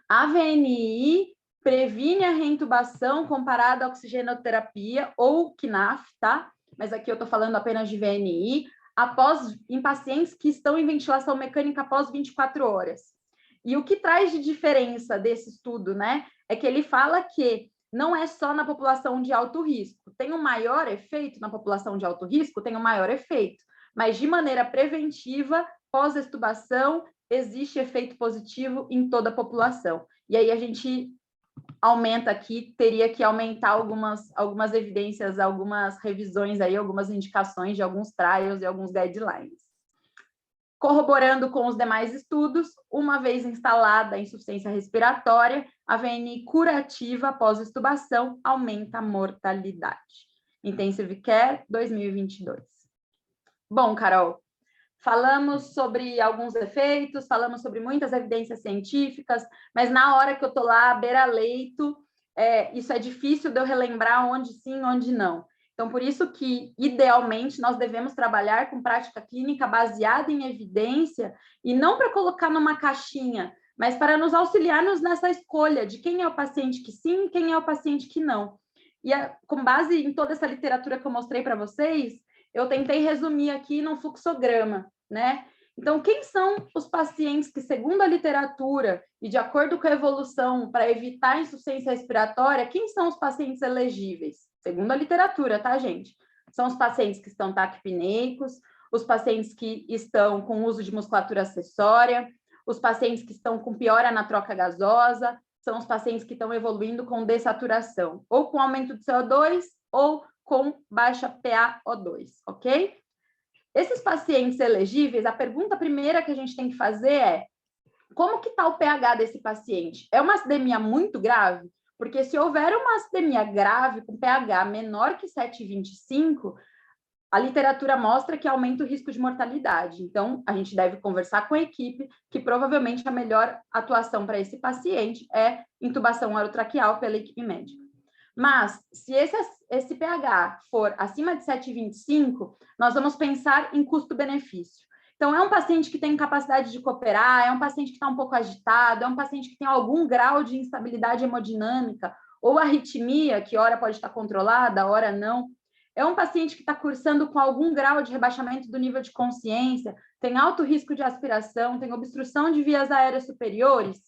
a VNI previne a reintubação comparada à oxigenoterapia, ou KNAF, tá? Mas aqui eu estou falando apenas de VNI, em pacientes que estão em ventilação mecânica após 24 horas. E o que traz de diferença desse estudo, né? É que ele fala que não é só na população de alto risco. Tem um maior efeito na população de alto risco? Tem um maior efeito. Mas, de maneira preventiva, pós-extubação, existe efeito positivo em toda a população. E aí a gente aumenta aqui, teria que aumentar algumas evidências, algumas revisões aí, algumas indicações de alguns trials e alguns guidelines. Corroborando com os demais estudos, uma vez instalada a insuficiência respiratória, a VNI curativa após extubação aumenta a mortalidade. Intensive Care 2022. Bom, Carol, falamos sobre alguns efeitos, falamos sobre muitas evidências científicas, mas na hora que eu estou lá, à beira-leito, isso é difícil de eu relembrar onde sim, onde não. Então, por isso que, idealmente, nós devemos trabalhar com prática clínica baseada em evidência e não para colocar numa caixinha, mas para nos auxiliarmos nessa escolha de quem é o paciente que sim e quem é o paciente que não. E com base em toda essa literatura que eu mostrei para vocês, eu tentei resumir aqui num fluxograma, né? Então, quem são os pacientes que, segundo a literatura e de acordo com a evolução para evitar a insuficiência respiratória, quem são os pacientes elegíveis? Segundo a literatura, tá, gente? São os pacientes que estão taquipneicos, os pacientes que estão com uso de musculatura acessória, os pacientes que estão com piora na troca gasosa, são os pacientes que estão evoluindo com dessaturação, ou com aumento de CO2, ou com baixa PaO2, ok? Esses pacientes elegíveis, a pergunta primeira que a gente tem que fazer é: como que está o pH desse paciente? É uma acidemia muito grave? Porque se houver uma acidemia grave com pH menor que 7,25, a literatura mostra que aumenta o risco de mortalidade. Então, a gente deve conversar com a equipe que provavelmente a melhor atuação para esse paciente é intubação orotraqueal pela equipe médica. Mas, se esse pH for acima de 7,25, nós vamos pensar em custo-benefício. Então, é um paciente que tem capacidade de cooperar, é um paciente que está um pouco agitado, é um paciente que tem algum grau de instabilidade hemodinâmica ou arritmia, que ora pode estar controlada, ora não. É um paciente que está cursando com algum grau de rebaixamento do nível de consciência, tem alto risco de aspiração, tem obstrução de vias aéreas superiores.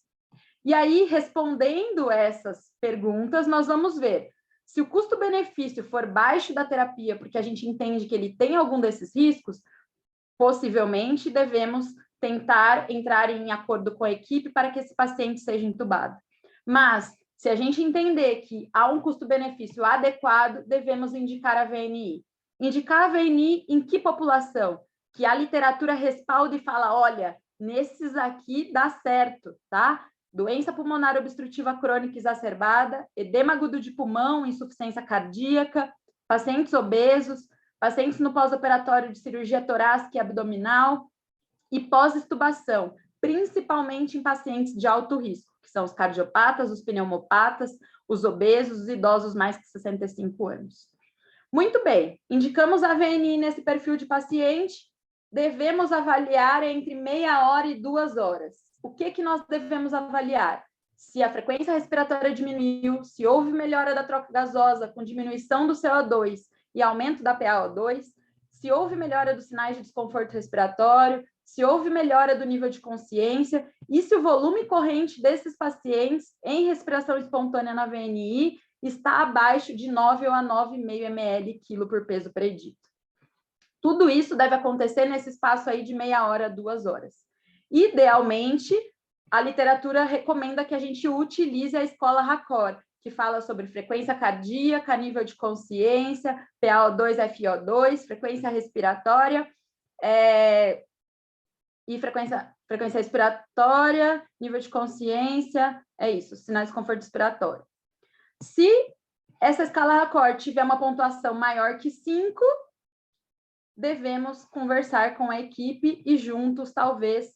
E aí, respondendo essas perguntas, nós vamos ver se o custo-benefício for baixo da terapia, porque a gente entende que ele tem algum desses riscos, possivelmente devemos tentar entrar em acordo com a equipe para que esse paciente seja entubado. Mas, se a gente entender que há um custo-benefício adequado, devemos indicar a VNI. Indicar a VNI em que população? Que a literatura respalda e fala, olha, nesses aqui dá certo, tá? Doença pulmonar obstrutiva crônica exacerbada, edema agudo de pulmão, insuficiência cardíaca, pacientes obesos, pacientes no pós-operatório de cirurgia torácica e abdominal e pós-extubação, principalmente em pacientes de alto risco, que são os cardiopatas, os pneumopatas, os obesos, os idosos mais que 65 anos. Muito bem, indicamos a VNI nesse perfil de paciente, devemos avaliar entre meia hora e 2 horas. O que nós devemos avaliar? Se a frequência respiratória diminuiu, se houve melhora da troca gasosa com diminuição do CO2 e aumento da PaO2, se houve melhora dos sinais de desconforto respiratório, se houve melhora do nível de consciência e se o volume corrente desses pacientes em respiração espontânea na VNI está abaixo de 9 ou a 9,5 ml quilo por peso predito. Tudo isso deve acontecer nesse espaço aí de meia hora a 2 horas. Idealmente, a literatura recomenda que a gente utilize a escola RACOR, que fala sobre frequência cardíaca, nível de consciência, PaO2, FiO2, frequência respiratória, e frequência respiratória, nível de consciência, é isso, sinais de conforto respiratório. Se essa escala RACOR tiver uma pontuação maior que 5, devemos conversar com a equipe e juntos, talvez,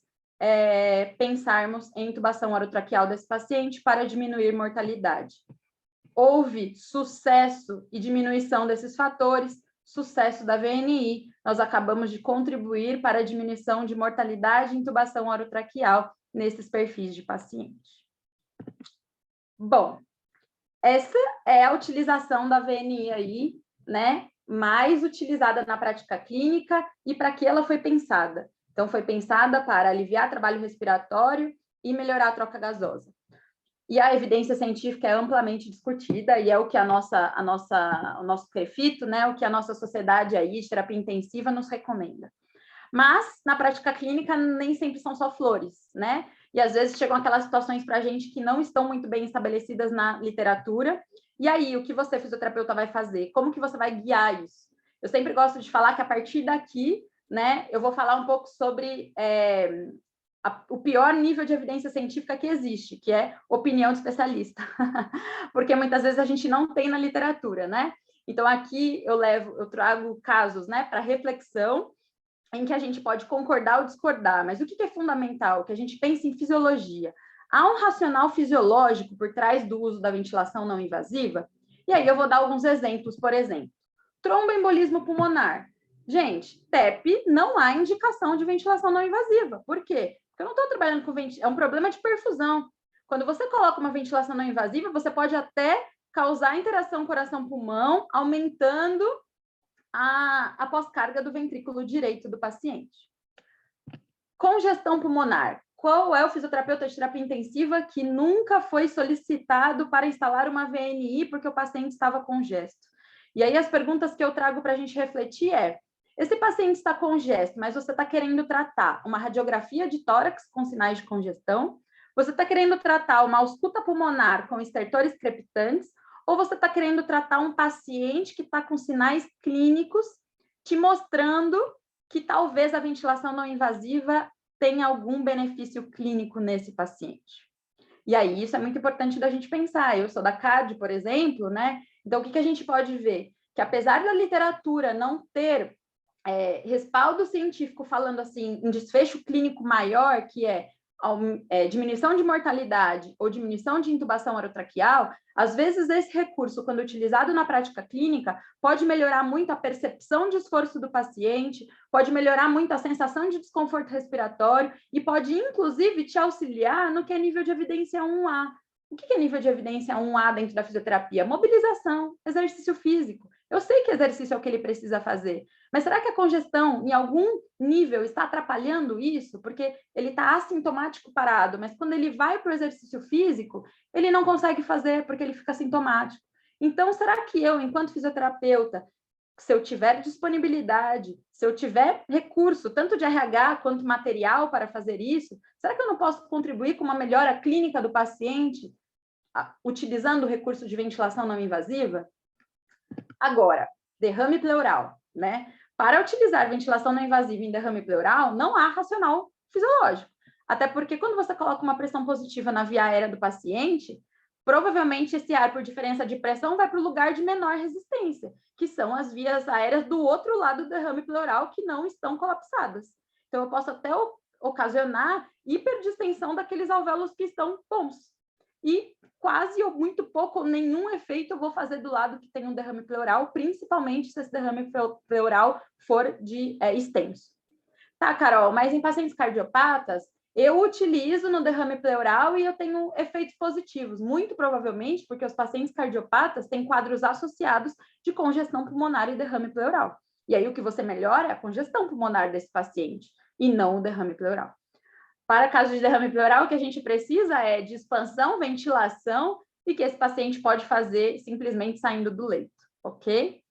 pensarmos em intubação orotraqueal desse paciente para diminuir mortalidade. Houve sucesso e diminuição desses fatores, sucesso da VNI, nós acabamos de contribuir para a diminuição de mortalidade e intubação orotraqueal nesses perfis de paciente. Bom, essa é a utilização da VNI aí, né, mais utilizada na prática clínica e para que ela foi pensada. Então, foi pensada para aliviar trabalho respiratório e melhorar a troca gasosa. E a evidência científica é amplamente discutida e é o que o nosso CREFITO, né, o que a nossa sociedade aí de terapia intensiva nos recomenda. Mas, na prática clínica, nem sempre são só flores, né? E, às vezes, chegam aquelas situações para a gente que não estão muito bem estabelecidas na literatura. E aí, o que você, fisioterapeuta, vai fazer? Como que você vai guiar isso? Eu sempre gosto de falar que, a partir daqui, né, eu vou falar um pouco sobre o pior nível de evidência científica que existe, que é opinião de especialista. Porque, muitas vezes, a gente não tem na literatura, né? Então, aqui eu trago casos, né, para reflexão, em que a gente pode concordar ou discordar, mas o que é fundamental? Que a gente pense em fisiologia. Há um racional fisiológico por trás do uso da ventilação não invasiva? E aí eu vou dar alguns exemplos, por exemplo. Tromboembolismo pulmonar. Gente, TEP não há indicação de ventilação não invasiva. Por quê? Porque eu não estou trabalhando com ventilação, é um problema de perfusão. Quando você coloca uma ventilação não invasiva, você pode até causar interação coração-pulmão, aumentando a pós-carga do ventrículo direito do paciente. Congestão pulmonar. Qual é o fisioterapeuta de terapia intensiva que nunca foi solicitado para instalar uma VNI porque o paciente estava congesto? E aí as perguntas que eu trago para a gente refletir é: esse paciente está congesto, mas você está querendo tratar uma radiografia de tórax com sinais de congestão? Você está querendo tratar uma ausculta pulmonar com estertores crepitantes? Ou você está querendo tratar um paciente que está com sinais clínicos te mostrando que talvez a ventilação não invasiva tenha algum benefício clínico nesse paciente? E aí, isso é muito importante da gente pensar. Eu sou da CAD, por exemplo, né? Então, o que a gente pode ver? Que apesar da literatura não ter respaldo científico falando assim, em desfecho clínico maior, que é diminuição de mortalidade ou diminuição de intubação orotraqueal, às vezes esse recurso, quando utilizado na prática clínica, pode melhorar muito a percepção de esforço do paciente, pode melhorar muito a sensação de desconforto respiratório e pode, inclusive, te auxiliar no que é nível de evidência 1A, O que é nível de evidência 1A dentro da fisioterapia? Mobilização, exercício físico. Eu sei que exercício é o que ele precisa fazer, mas será que a congestão, em algum nível, está atrapalhando isso? Porque ele está assintomático parado, mas quando ele vai para o exercício físico, ele não consegue fazer porque ele fica sintomático. Então, será que eu, enquanto fisioterapeuta, se eu tiver disponibilidade, se eu tiver recurso, tanto de RH quanto material para fazer isso, será que eu não posso contribuir com uma melhora clínica do paciente, utilizando o recurso de ventilação não invasiva? Agora, derrame pleural, né? Para utilizar ventilação não invasiva em derrame pleural, não há racional fisiológico. Até porque quando você coloca uma pressão positiva na via aérea do paciente, provavelmente esse ar, por diferença de pressão, vai para o lugar de menor resistência, que são as vias aéreas do outro lado do derrame pleural que não estão colapsadas. Então, eu posso até ocasionar hiperdistensão daqueles alvéolos que estão bons. E quase ou muito pouco ou nenhum efeito eu vou fazer do lado que tem um derrame pleural, principalmente se esse derrame pleural for de extenso. Tá, Carol, mas em pacientes cardiopatas, eu utilizo no derrame pleural e eu tenho efeitos positivos, muito provavelmente porque os pacientes cardiopatas têm quadros associados de congestão pulmonar e derrame pleural. E aí o que você melhora é a congestão pulmonar desse paciente e não o derrame pleural. Para casos de derrame pleural, o que a gente precisa é de expansão, ventilação e que esse paciente pode fazer simplesmente saindo do leito, ok?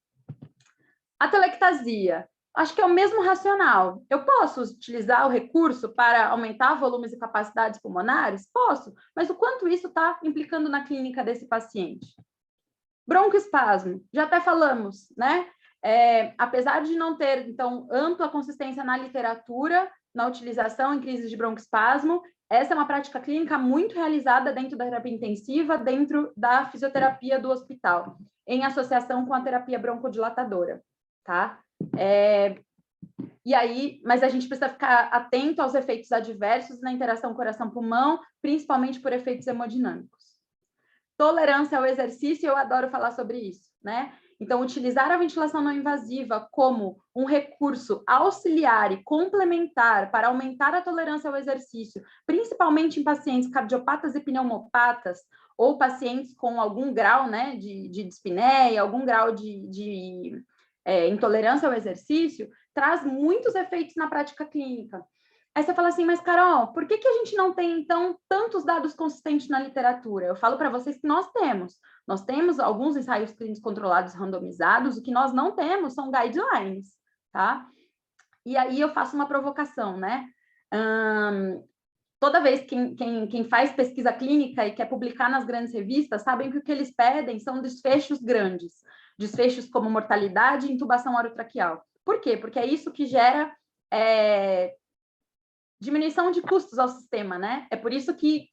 Atelectasia. Acho que é o mesmo racional. Eu posso utilizar o recurso para aumentar volumes e capacidades pulmonares? Posso, mas o quanto isso está implicando na clínica desse paciente? Broncoespasmo, já até falamos, né? Apesar de não ter, então, ampla consistência na literatura, na utilização em crises de broncoespasmo, essa é uma prática clínica muito realizada dentro da terapia intensiva, dentro da fisioterapia do hospital, em associação com a terapia broncodilatadora, tá? E aí, mas a gente precisa ficar atento aos efeitos adversos na interação coração-pulmão, principalmente por efeitos hemodinâmicos. Tolerância ao exercício, eu adoro falar sobre isso, né? Então, utilizar a ventilação não invasiva como um recurso auxiliar e complementar para aumentar a tolerância ao exercício, principalmente em pacientes cardiopatas e pneumopatas, ou pacientes com algum grau, né, de dispneia, algum grau de intolerância ao exercício, traz muitos efeitos na prática clínica. Aí você fala assim, mas Carol, por que a gente não tem, então, tantos dados consistentes na literatura? Eu falo para vocês que nós temos. Nós temos alguns ensaios clínicos controlados randomizados, o que nós não temos são guidelines, tá? E aí eu faço uma provocação, né? Toda vez quem faz pesquisa clínica e quer publicar nas grandes revistas, sabem que o que eles pedem são desfechos grandes, desfechos como mortalidade e intubação orotraqueal. Por quê? Porque é isso que gera diminuição de custos ao sistema, né? É por isso que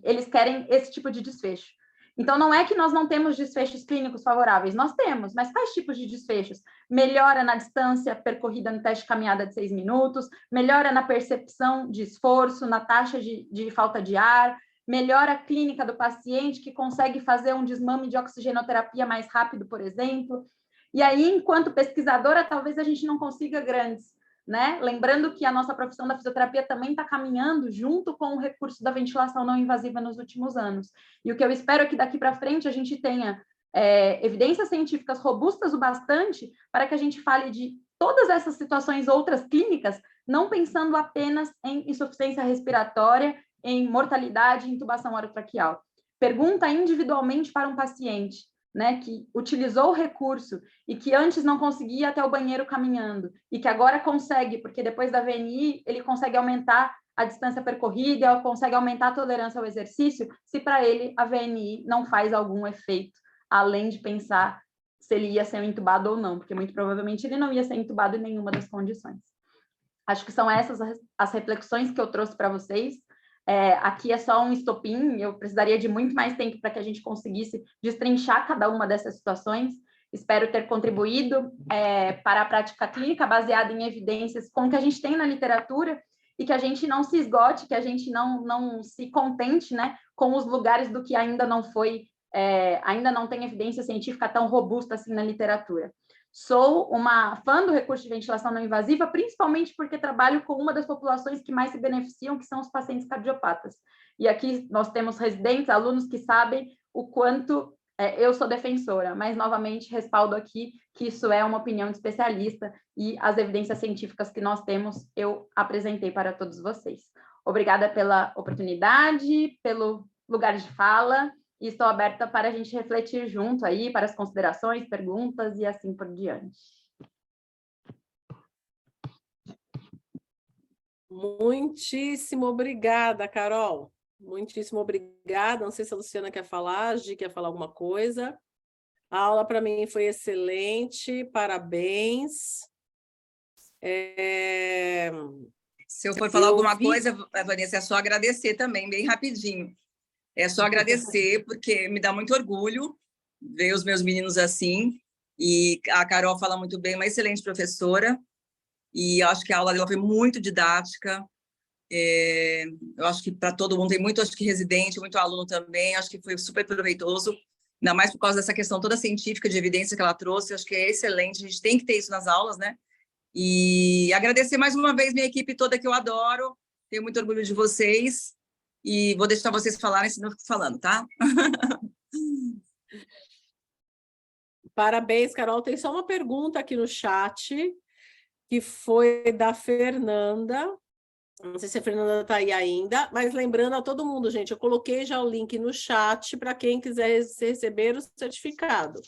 eles querem esse tipo de desfecho. Então, não é que nós não temos desfechos clínicos favoráveis, nós temos, mas quais tipos de desfechos? Melhora na distância percorrida no teste de caminhada de 6 minutos, melhora na percepção de esforço, na taxa de falta de ar, melhora a clínica do paciente que consegue fazer um desmame de oxigenoterapia mais rápido, por exemplo. E aí, enquanto pesquisadora, talvez a gente não consiga grandes, né? Lembrando que a nossa profissão da fisioterapia também está caminhando junto com o recurso da ventilação não invasiva nos últimos anos. E o que eu espero é que daqui para frente a gente tenha evidências científicas robustas o bastante para que a gente fale de todas essas situações outras clínicas, não pensando apenas em insuficiência respiratória, em mortalidade e intubação orotraqueal. Pergunta individualmente para um paciente, né, que utilizou o recurso e que antes não conseguia ir até o banheiro caminhando e que agora consegue, porque depois da VNI ele consegue aumentar a distância percorrida, consegue aumentar a tolerância ao exercício, se para ele a VNI não faz algum efeito, além de pensar se ele ia ser entubado ou não, porque muito provavelmente ele não ia ser entubado em nenhuma das condições. Acho que são essas as reflexões que eu trouxe para vocês. Aqui é só um estopim, eu precisaria de muito mais tempo para que a gente conseguisse destrinchar cada uma dessas situações. Espero ter contribuído para a prática clínica baseada em evidências com o que a gente tem na literatura e que a gente não se esgote, que a gente não se contente, né, com os lugares do que ainda não foi, ainda não tem evidência científica tão robusta assim na literatura. Sou uma fã do recurso de ventilação não invasiva, principalmente porque trabalho com uma das populações que mais se beneficiam, que são os pacientes cardiopatas. e aqui nós temos residentes, alunos que sabem o quanto eu sou defensora, mas, novamente, respaldo aqui que isso é uma opinião de especialista e as evidências científicas que nós temos, eu apresentei para todos vocês. Obrigada pela oportunidade, pelo lugar de fala, e estou aberta para a gente refletir junto aí, para as considerações, perguntas e assim por diante. Muitíssimo obrigada, Carol. Muitíssimo obrigada. Não sei se a Luciana quer falar, a Gi quer falar alguma coisa. A aula para mim foi excelente, parabéns. Se eu for falar alguma coisa, Vanessa, é só agradecer também, bem rapidinho. É só agradecer, porque me dá muito orgulho ver os meus meninos assim. E a Carol fala muito bem, uma excelente professora. E eu acho que a aula dela foi muito didática. Eu acho que para todo mundo, tem muito, acho que residente, muito aluno também, acho que foi super proveitoso, ainda mais por causa dessa questão toda científica de evidência que ela trouxe, acho que é excelente, a gente tem que ter isso nas aulas, né? E agradecer mais uma vez minha equipe toda, que eu adoro, tenho muito orgulho de vocês, e vou deixar vocês falarem, senão eu fico falando, tá? Parabéns, Carol. Tem só uma pergunta aqui no chat, que foi da Fernanda. Não sei se a Fernanda está aí ainda, mas lembrando a todo mundo, gente, eu coloquei já o link no chat para quem quiser receber o certificado,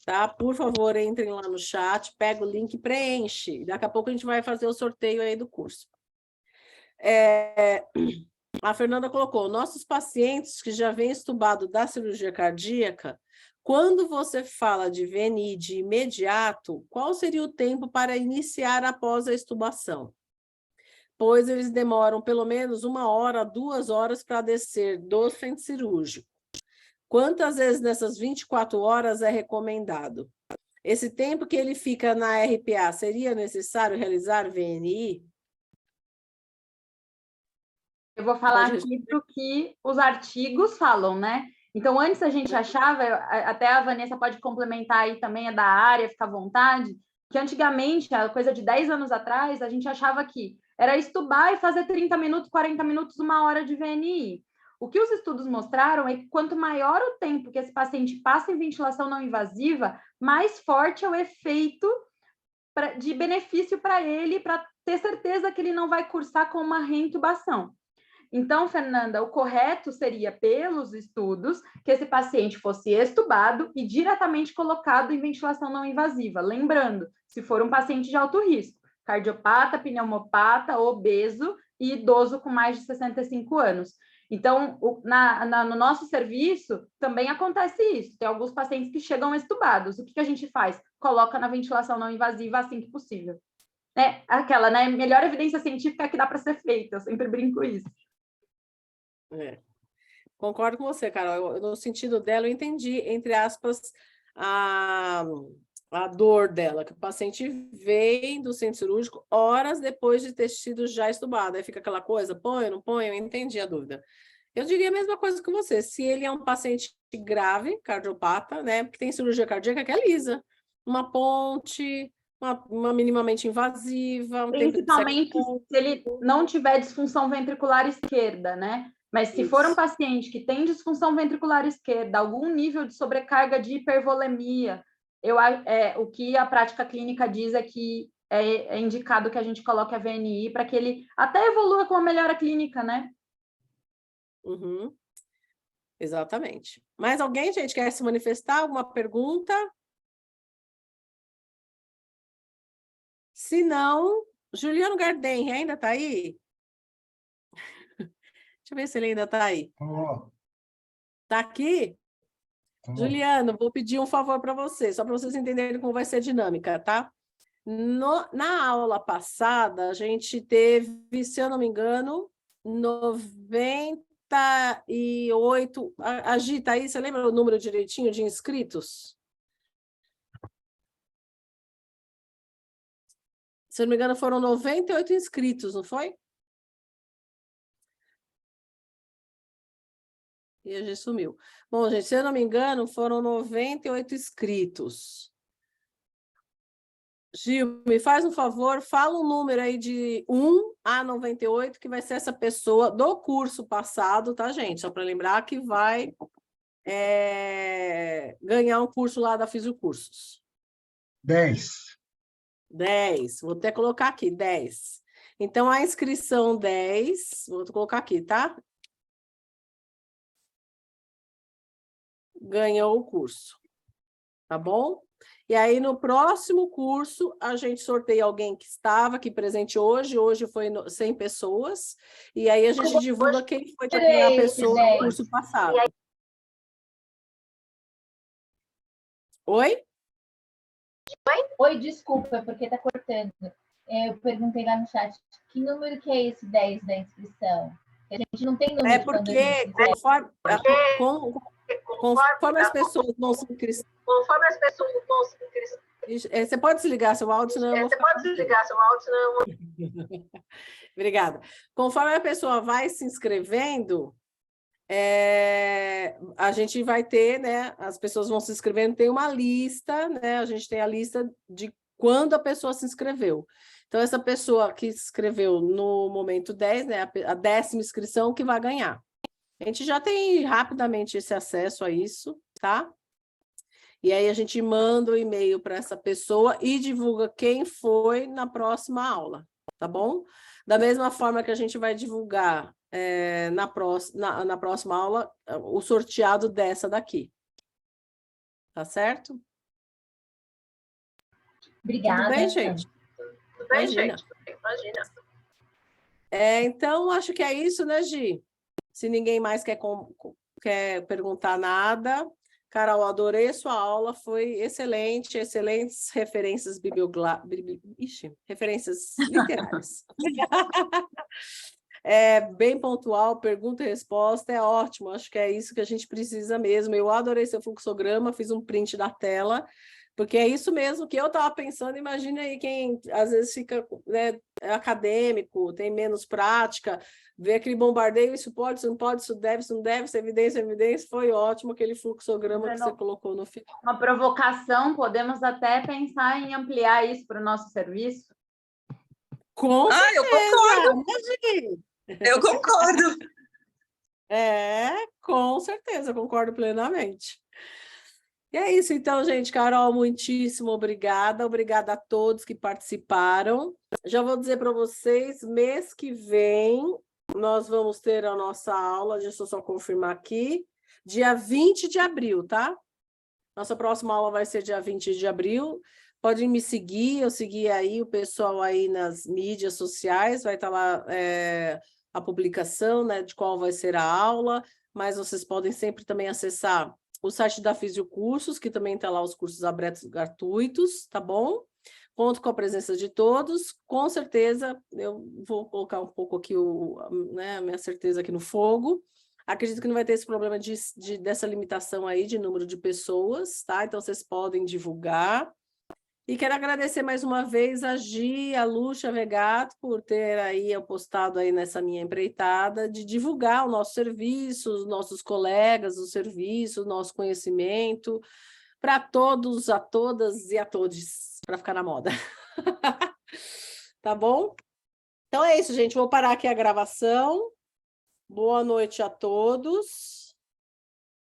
tá? Por favor, entrem lá no chat, pega o link e preenche. Daqui a pouco a gente vai fazer o sorteio aí do curso. A Fernanda colocou, nossos pacientes que já vêm estubado da cirurgia cardíaca, quando você fala de VNI de imediato, qual seria o tempo para iniciar após a extubação? Pois eles demoram pelo menos 1 hora, 2 horas para descer do centro cirúrgico. Quantas vezes nessas 24 horas é recomendado? Esse tempo que ele fica na RPA, seria necessário realizar VNI? Eu vou falar aqui do que os artigos falam, né? Então, antes a gente achava, até a Vanessa pode complementar aí também, é da área, fica à vontade, que antigamente, a coisa de 10 anos atrás, a gente achava que era estubar e fazer 30 minutos, 40 minutos, 1 hora de VNI. O que os estudos mostraram é que quanto maior o tempo que esse paciente passa em ventilação não invasiva, mais forte é o efeito de benefício para ele, para ter certeza que ele não vai cursar com uma reintubação. Então, Fernanda, o correto seria, pelos estudos, que esse paciente fosse extubado e diretamente colocado em ventilação não invasiva. Lembrando, se for um paciente de alto risco, cardiopata, pneumopata, obeso e idoso com mais de 65 anos. Então, no nosso serviço, também acontece isso. Tem alguns pacientes que chegam extubados. O que a gente faz? Coloca na ventilação não invasiva assim que possível. É aquela, né? Melhor evidência científica que dá para ser feita. Eu sempre brinco isso. Concordo com você, Carol. No sentido dela, eu entendi, entre aspas, a dor dela, que o paciente vem do centro cirúrgico horas depois de ter sido já estubado. Aí fica aquela coisa, põe, não põe, eu entendi a dúvida. Eu diria a mesma coisa que você, se ele é um paciente grave, cardiopata, né, porque tem cirurgia cardíaca que é lisa, uma ponte, uma minimamente invasiva, principalmente se ele não tiver disfunção ventricular esquerda, né? Mas se for um paciente que tem disfunção ventricular esquerda, algum nível de sobrecarga de hipervolemia, o que a prática clínica diz é que é indicado que a gente coloque a VNI para que ele até evolua com a melhora clínica, né? Uhum. Exatamente. Mais alguém, gente, quer se manifestar? Alguma pergunta? Se não, Juliano Garden ainda está aí? Deixa eu ver se ele ainda está aí. Está aqui? Juliano, vou pedir um favor para você, só para vocês entenderem como vai ser a dinâmica, tá? Na aula passada, a gente teve, se eu não me engano, 98... A Gi, tá aí? Você lembra o número direitinho de inscritos? Se eu não me engano, foram 98 inscritos, não foi? E a gente sumiu. Bom, gente, se eu não me engano, foram 98 inscritos. Gil, me faz um favor, fala um número aí de 1 a 98, que vai ser essa pessoa do curso passado, tá, gente? Só para lembrar que vai ganhar um curso lá da Fisiocursos. 10. 10, vou até colocar aqui, 10. Então, a inscrição 10, vou colocar aqui, tá? Ganhou o curso, tá bom? E aí, no próximo curso, a gente sorteia alguém que estava aqui presente hoje. Hoje foi 100 pessoas. E aí, a gente divulga quem foi a pessoa no curso passado. Oi? Oi, desculpa, porque tá cortando. Eu perguntei lá no chat, que número que é esse 10 da inscrição? A gente não tem número. É porque, conforme as pessoas vão se inscrever... Você pode desligar seu áudio, senão eu vou... Obrigada. Conforme a pessoa vai se inscrevendo, a gente vai ter, né? As pessoas vão se inscrevendo, tem uma lista, né? A gente tem a lista de quando a pessoa se inscreveu. Então, essa pessoa que se inscreveu no momento 10, né? A 10ª inscrição que vai ganhar. A gente já tem rapidamente esse acesso a isso, tá? E aí a gente manda o e-mail para essa pessoa e divulga quem foi na próxima aula, tá bom? Da mesma forma que a gente vai divulgar na próxima aula o sorteado dessa daqui. Tá certo? Obrigada. Tudo bem, gente? Imagina. Então, acho que é isso, né, Gi? Se ninguém mais quer perguntar nada... Carol, adorei sua aula, foi excelente, excelentes referências referências literárias. Bem pontual, pergunta e resposta, é ótimo, acho que é isso que a gente precisa mesmo. Eu adorei seu fluxograma, fiz um print da tela, porque é isso mesmo que eu estava pensando. Imagina aí quem às vezes fica, né, acadêmico, tem menos prática, vê aquele bombardeio, isso pode, isso não pode, isso não deve, isso é evidência, foi ótimo aquele fluxograma que você colocou no final. Uma provocação, podemos até pensar em ampliar isso para o nosso serviço? Com certeza, eu concordo. Eu concordo. Com certeza, concordo plenamente. E é isso, então, gente. Carol, muitíssimo obrigada. Obrigada a todos que participaram. Já vou dizer para vocês, mês que vem, nós vamos ter a nossa aula, deixa eu só confirmar aqui, dia 20 de abril, tá? Nossa próxima aula vai ser dia 20 de abril. Podem me seguir, eu segui aí o pessoal aí nas mídias sociais, vai estar lá a publicação, né, de qual vai ser a aula, mas vocês podem sempre também acessar o site da Fisiocursos, que também está lá os cursos abertos gratuitos, tá bom? Conto com a presença de todos, com certeza, eu vou colocar um pouco aqui a minha certeza aqui no fogo. Acredito que não vai ter esse problema dessa limitação aí de número de pessoas, tá? Então, vocês podem divulgar. E quero agradecer mais uma vez a Gi, a Lúcia Vegato, por ter aí apostado aí nessa minha empreitada de divulgar o nosso serviço, os nossos colegas, o serviço, o nosso conhecimento, para todos, a todas e a todos, para ficar na moda. Tá bom? Então é isso, gente. Vou parar aqui a gravação. Boa noite a todos.